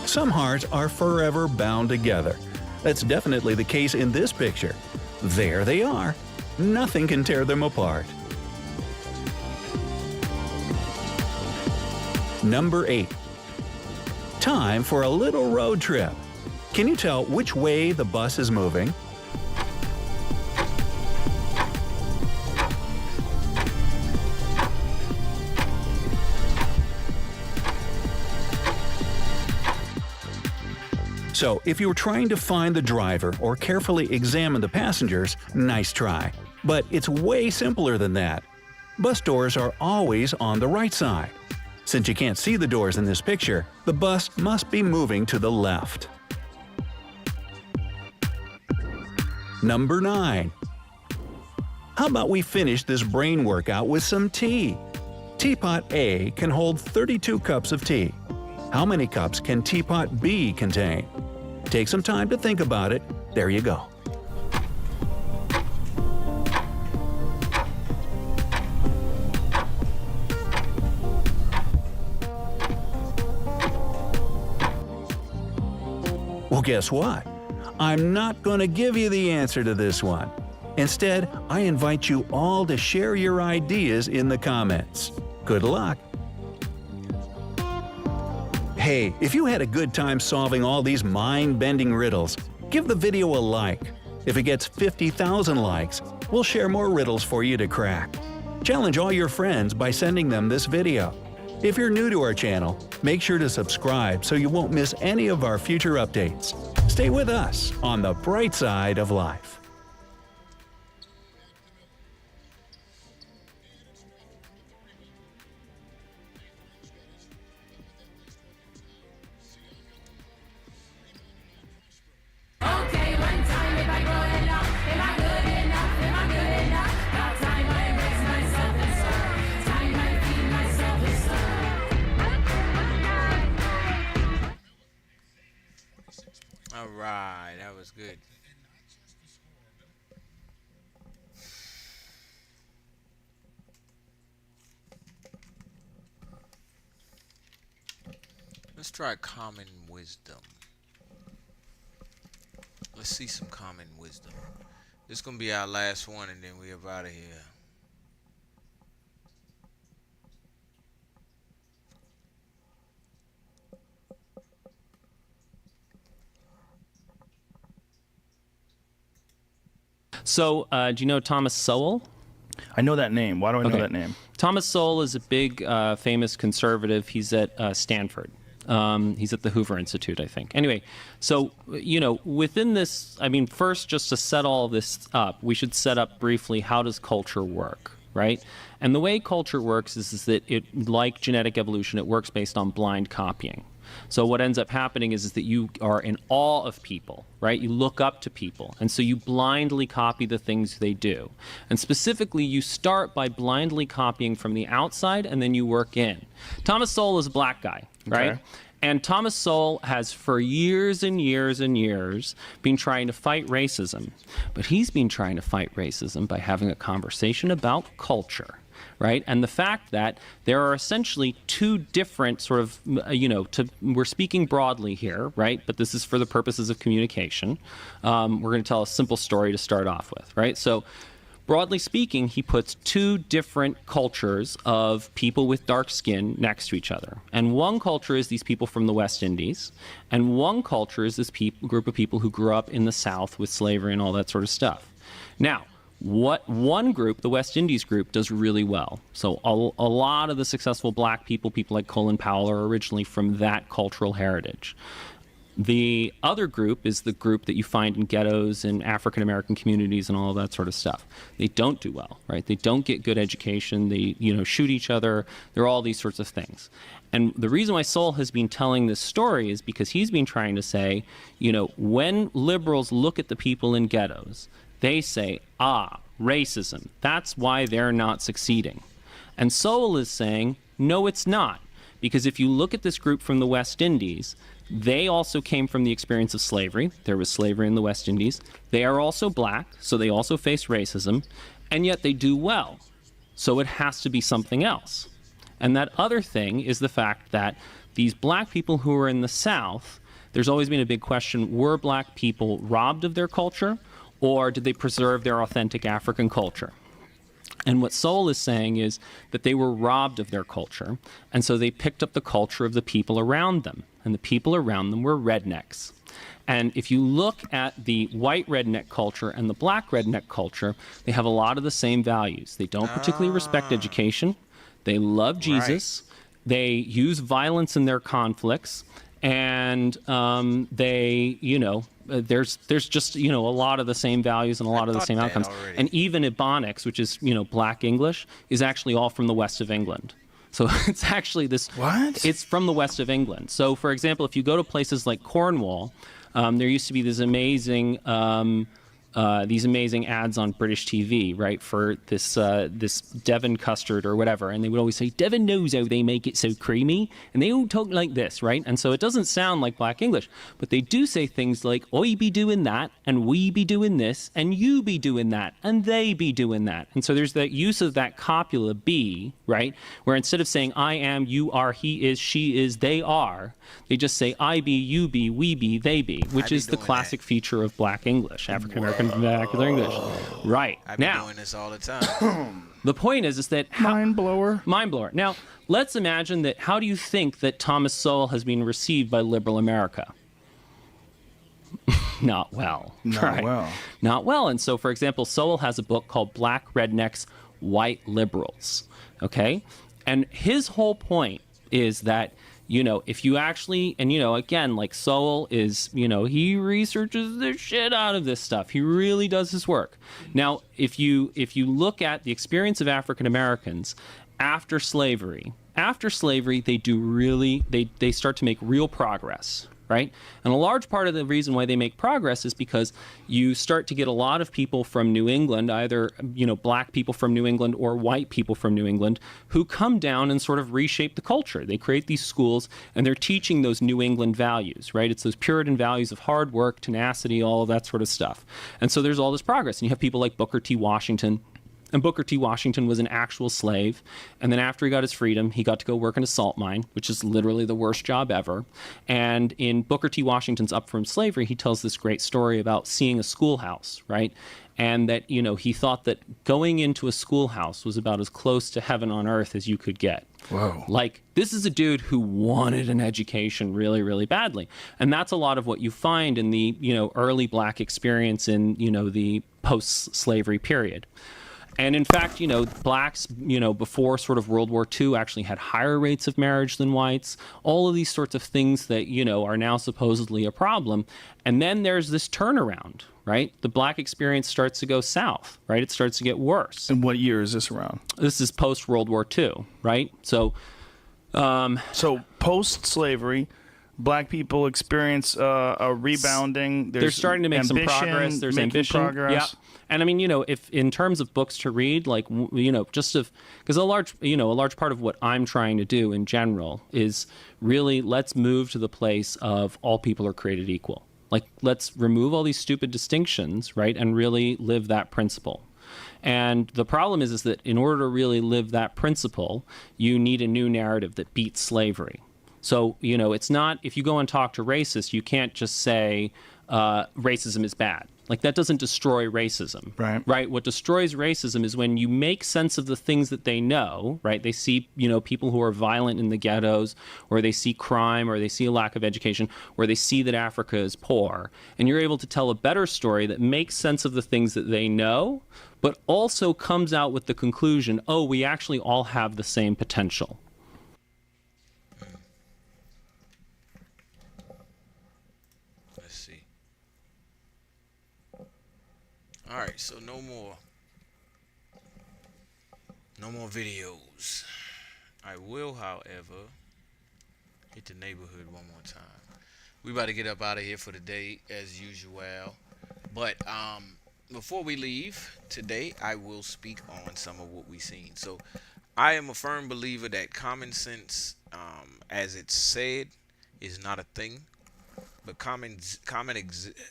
Some hearts are forever bound together. That's definitely the case in this picture. There they are. Nothing can tear them apart. Number 8. Time for a little road trip. Can you tell which way the bus is moving? So, if you were trying to find the driver or carefully examine the passengers, nice try. But it's way simpler than that. Bus doors are always on the right side. Since you can't see the doors in this picture, the bus must be moving to the left. Number 9. How about we finish this brain workout with some tea? Teapot A can hold 32 cups of tea. How many cups can teapot B contain? Take some time to think about it. There you go. Well, guess what? I'm not going to give you the answer to this one. Instead, I invite you all to share your ideas in the comments. Good luck! Hey, if you had a good time solving all these mind-bending riddles, give the video a like. If it gets 50,000 likes, we'll share more riddles for you to crack. Challenge all your friends by sending them this video. If you're new to our channel, make sure to subscribe so you won't miss any of our future updates. Stay with us on the bright side of life. All right, that was good. Let's try common wisdom. Let's see some common wisdom. This is gonna be our last one, and then we're out of here. So, do you know Thomas Sowell? I know that name. Why do I know that name? Thomas Sowell is a big, famous conservative. He's at Stanford. He's at the Hoover Institute, I think. Anyway, so, you know, within this, I mean, first, just to set all this up, we should set up briefly, how does culture work, right? And the way culture works is that it, like genetic evolution, it works based on blind copying. So what ends up happening is that you are in awe of people, right? You look up to people. And so you blindly copy the things they do. And specifically, you start by blindly copying from the outside, and then you work in. Thomas Sowell is a black guy, right? Okay. And Thomas Sowell has for years and years and years been trying to fight racism. But he's been trying to fight racism by having a conversation about culture. Right? And the fact that there are essentially two different sort of, you know, we're speaking broadly here, right? But this is for the purposes of communication. We're going to tell a simple story to start off with, right? So broadly speaking, he puts two different cultures of people with dark skin next to each other. And one culture is these people from the West Indies. And one culture is this group of people who grew up in the South with slavery and all that sort of stuff. Now, what one group, the West Indies group, does really well. So a lot of the successful black people like Colin Powell, are originally from that cultural heritage. The other group is the group that you find in ghettos and African American communities and all of that sort of stuff. They don't do well, right? They don't get good education. They, you know, shoot each other. There are all these sorts of things. And the reason why Sowell has been telling this story is because he's been trying to say, you know, when liberals look at the people in ghettos, they say, racism. That's why they're not succeeding. And Sowell is saying, no, it's not. Because if you look at this group from the West Indies, they also came from the experience of slavery. There was slavery in the West Indies. They are also black, so they also face racism, and yet they do well. So it has to be something else. And that other thing is the fact that these black people who are in the South, there's always been a big question, were black people robbed of their culture? Or did they preserve their authentic African culture? And what Sowell is saying is that they were robbed of their culture, and so they picked up the culture of the people around them, and the people around them were rednecks. And if you look at the white redneck culture and the black redneck culture, they have a lot of the same values. They don't particularly respect education. They love Jesus. Right. They use violence in their conflicts. And they, you know, there's just, you know, a lot of the same values and a lot of the same outcomes. Already. And even Ebonics, which is, you know, Black English, is actually all from the west of England. So it's actually this. What? It's from the west of England. So, for example, if you go to places like Cornwall, there used to be this amazing ads on British TV, right, for this Devon custard or whatever, and they would always say, Devon knows how they make it so creamy, and they all talk like this, right? And so it doesn't sound like Black English, but they do say things like, I be doing that, and we be doing this, and you be doing that, and they be doing that. And so there's that use of that copula be, right, where instead of saying I am, you are, he is, she is, they are, they just say I be, you be, we be, they be, which is the classic feature of Black English, African American vernacular English. Right. I've been doing this all the time. The point is that mind blower. Now, let's imagine that. How do you think that Thomas Sowell has been received by liberal America? Not well. Not well. Not well. And so, for example, Sowell has a book called Black Rednecks, White Liberals. Okay? And his whole point is that, you know, if you actually, and, you know, again, like Sowell is, you know, he researches the shit out of this stuff. He really does his work. Now, if you look at the experience of African Americans after slavery, they start to make real progress, right? And a large part of the reason why they make progress is because you start to get a lot of people from New England, either, you know, black people from New England or white people from New England, who come down and sort of reshape the culture. They create these schools and they're teaching those New England values, right? It's those Puritan values of hard work, tenacity, all of that sort of stuff. And so there's all this progress. And you have people like Booker T. Washington. And Booker T. Washington was an actual slave. And then after he got his freedom, he got to go work in a salt mine, which is literally the worst job ever. And in Booker T. Washington's Up From Slavery, he tells this great story about seeing a schoolhouse, right? And that, you know, he thought that going into a schoolhouse was about as close to heaven on earth as you could get. Whoa. Like, this is a dude who wanted an education really, really badly. And that's a lot of what you find in the, you know, early black experience in, you know, the post-slavery period. And in fact, you know, blacks, you know, before sort of World War II actually had higher rates of marriage than whites, all of these sorts of things that, you know, are now supposedly a problem. And then there's this turnaround, right? The black experience starts to go south, right? It starts to get worse. And what year is this around? This is post World War II, right? So post-slavery, black people experience a rebounding. They're starting to make some progress. There's ambition. Progress. Yeah. And I mean, you know, if in terms of books to read, like, you know, because a large part of what I'm trying to do in general is really let's move to the place of all people are created equal. Like, let's remove all these stupid distinctions, right, and really live that principle. And the problem is that in order to really live that principle, you need a new narrative that beats slavery. So, you know, it's not, if you go and talk to racists, you can't just say racism is bad. Like, that doesn't destroy racism, right? What destroys racism is when you make sense of the things that they know, right? They see, you know, people who are violent in the ghettos, or they see crime, or they see a lack of education, or they see that Africa is poor. And you're able to tell a better story that makes sense of the things that they know, but also comes out with the conclusion, oh, we actually all have the same potential. All right, so no more videos. I will, however, hit the neighborhood one more time. We about to get up out of here for the day as usual. But before we leave today, I will speak on some of what we've seen. So I am a firm believer that common sense, as it's said, is not a thing. But common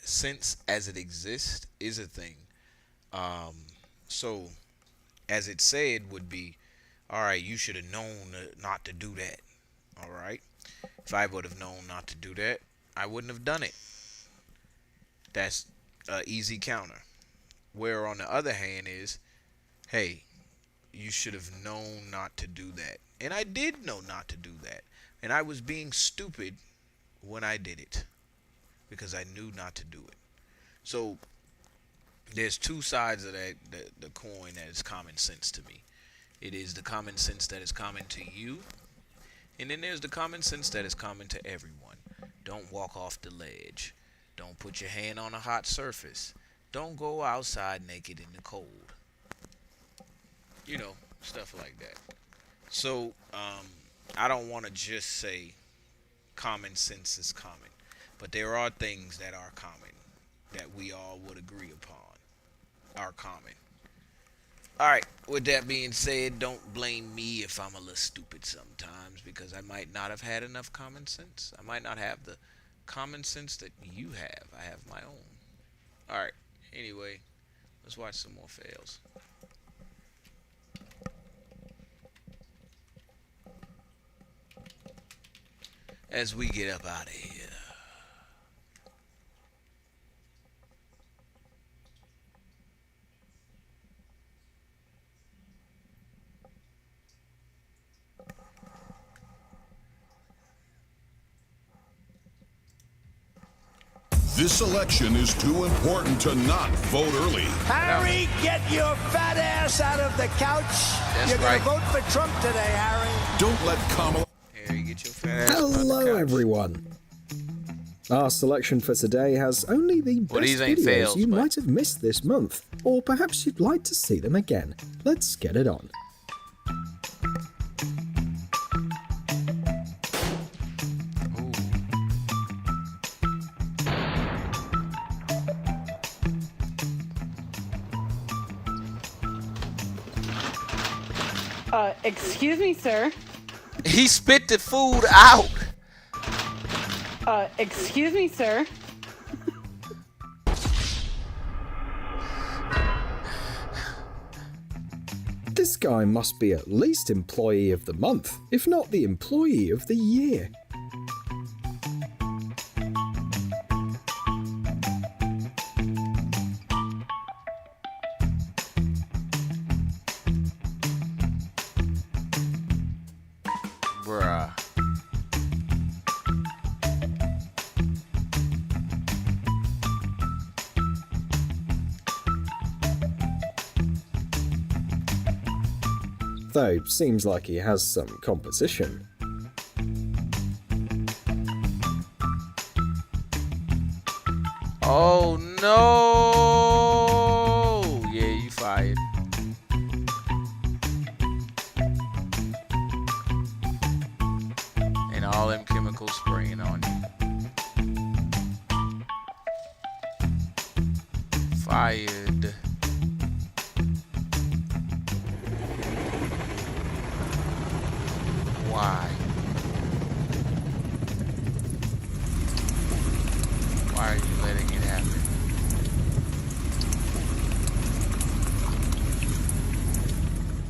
sense as it exists is a thing. So as it said would be, all right, you should have known not to do that. All right. If I would have known not to do that, I wouldn't have done it. That's an easy counter. Where on the other hand is, hey, you should have known not to do that. And I did know not to do that. And I was being stupid when I did it, because I knew not to do it. So there's two sides of that the coin that is common sense to me. It is the common sense that is common to you, and then there's the common sense that is common to everyone. Don't walk off the ledge. Don't put your hand on a hot surface. Don't go outside naked in the cold. You know, stuff like that. So I don't want to just say common sense is common, but there are things that are common that we all would agree upon are common. Alright, with that being said, don't blame me if I'm a little stupid sometimes, because I might not have had enough common sense. I might not have the common sense that you have. I have my own. Alright, anyway, let's watch some more fails. As we get up out of here. This election is too important to not vote early. Harry, get your fat ass out of the couch. You're going to vote for Trump today, Harry. Don't let Kamala... There you Get your fat ass Hello, everyone. Our selection for today has only the best these ain't videos fails, you but- might have missed this month, or perhaps you'd like to see them again. Let's get it on. Excuse me, sir. He spit the food out. Excuse me, sir. This guy must be at least employee of the month, if not the employee of the year. Bruh. Though, seems like he has some competition. Oh no! Yeah, you fired. And all them chemicals spraying on you. Fired. Why? Why are you letting it happen?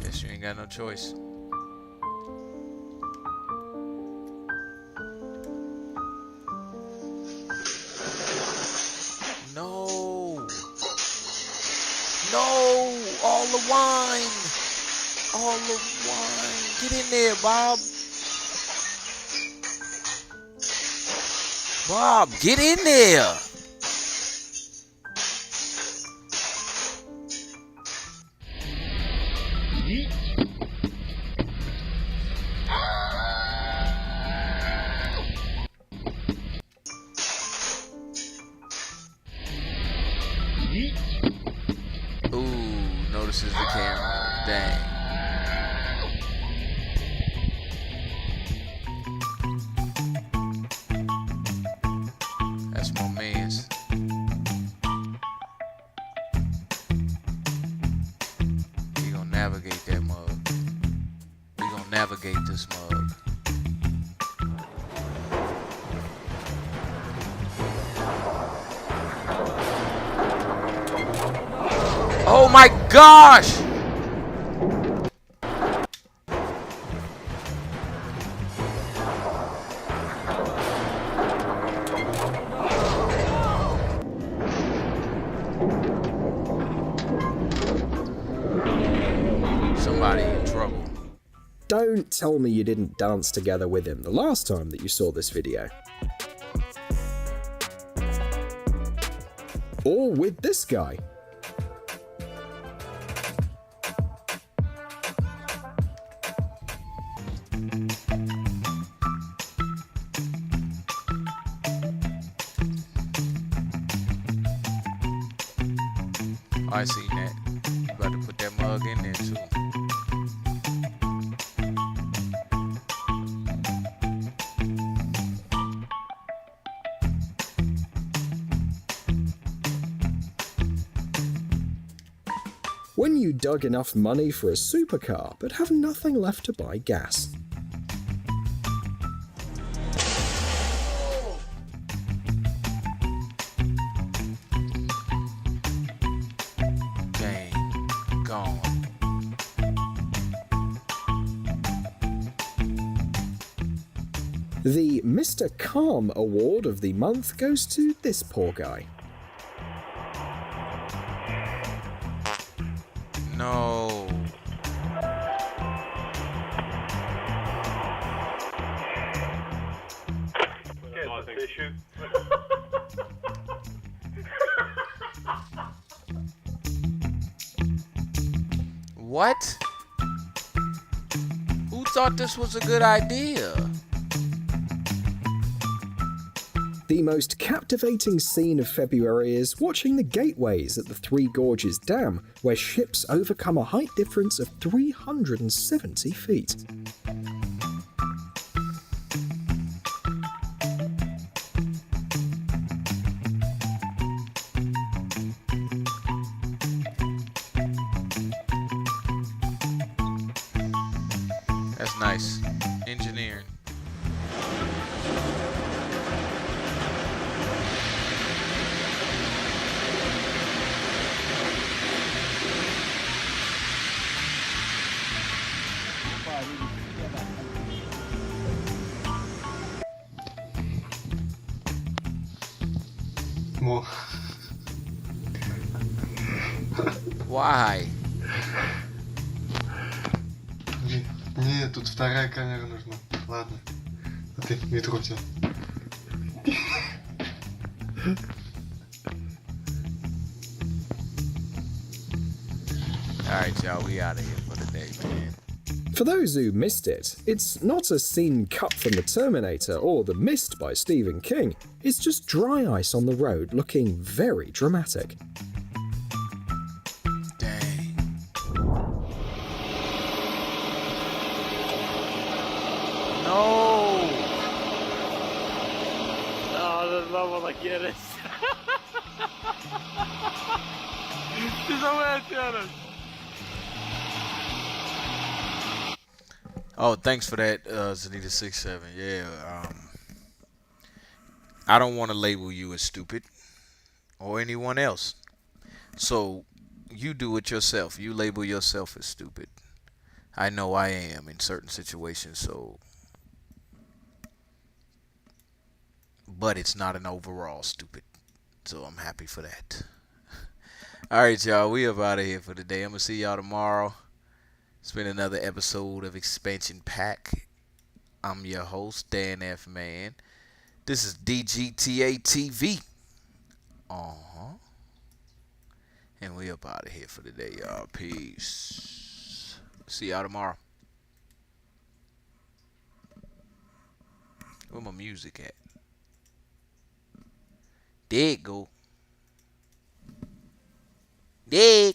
Guess you ain't got no choice. No! No! All the wine! All the wine! Get in there, Bob! Bob, get in there! Ooh, notices the camera. Dang. That's my man's. We gonna navigate that mug. We gonna navigate this mug. Oh my gosh! Somebody in trouble. Don't tell me you didn't dance together with him the last time that you saw this video. Or with this guy. I seen that. You about to put that mug in there too. When you dug enough money for a supercar but have nothing left to buy gas. Dang, gone. The Mr. Calm award of the month goes to this poor guy. No. What? Who thought this was a good idea? The most captivating scene of February is watching the gateways at the Three Gorges Dam, where ships overcome a height difference of 370 feet. That's nice. Engineering. 뭐 Why? Мне тут вторая камера нужна. Ладно. А ты метро взял. Alright, y'all, we out of here for the day, man. For those who missed it, it's not a scene cut from The Terminator or The Mist by Stephen King. It's just dry ice on the road looking very dramatic. No! No, no vamos la quieres. Oh, thanks for that, Zanita67. Yeah, I don't want to label you as stupid or anyone else. So you do it yourself. You label yourself as stupid. I know I am in certain situations, so. But it's not an overall stupid. So I'm happy for that. All right, y'all. We up out of here for the day. I'm going to see y'all tomorrow. It's been another episode of Expansion Pack. I'm your host, Dan F. Man. This is DGTA TV. And we up out of here for the day, y'all. Peace. See y'all tomorrow. Where my music at? There it go. There.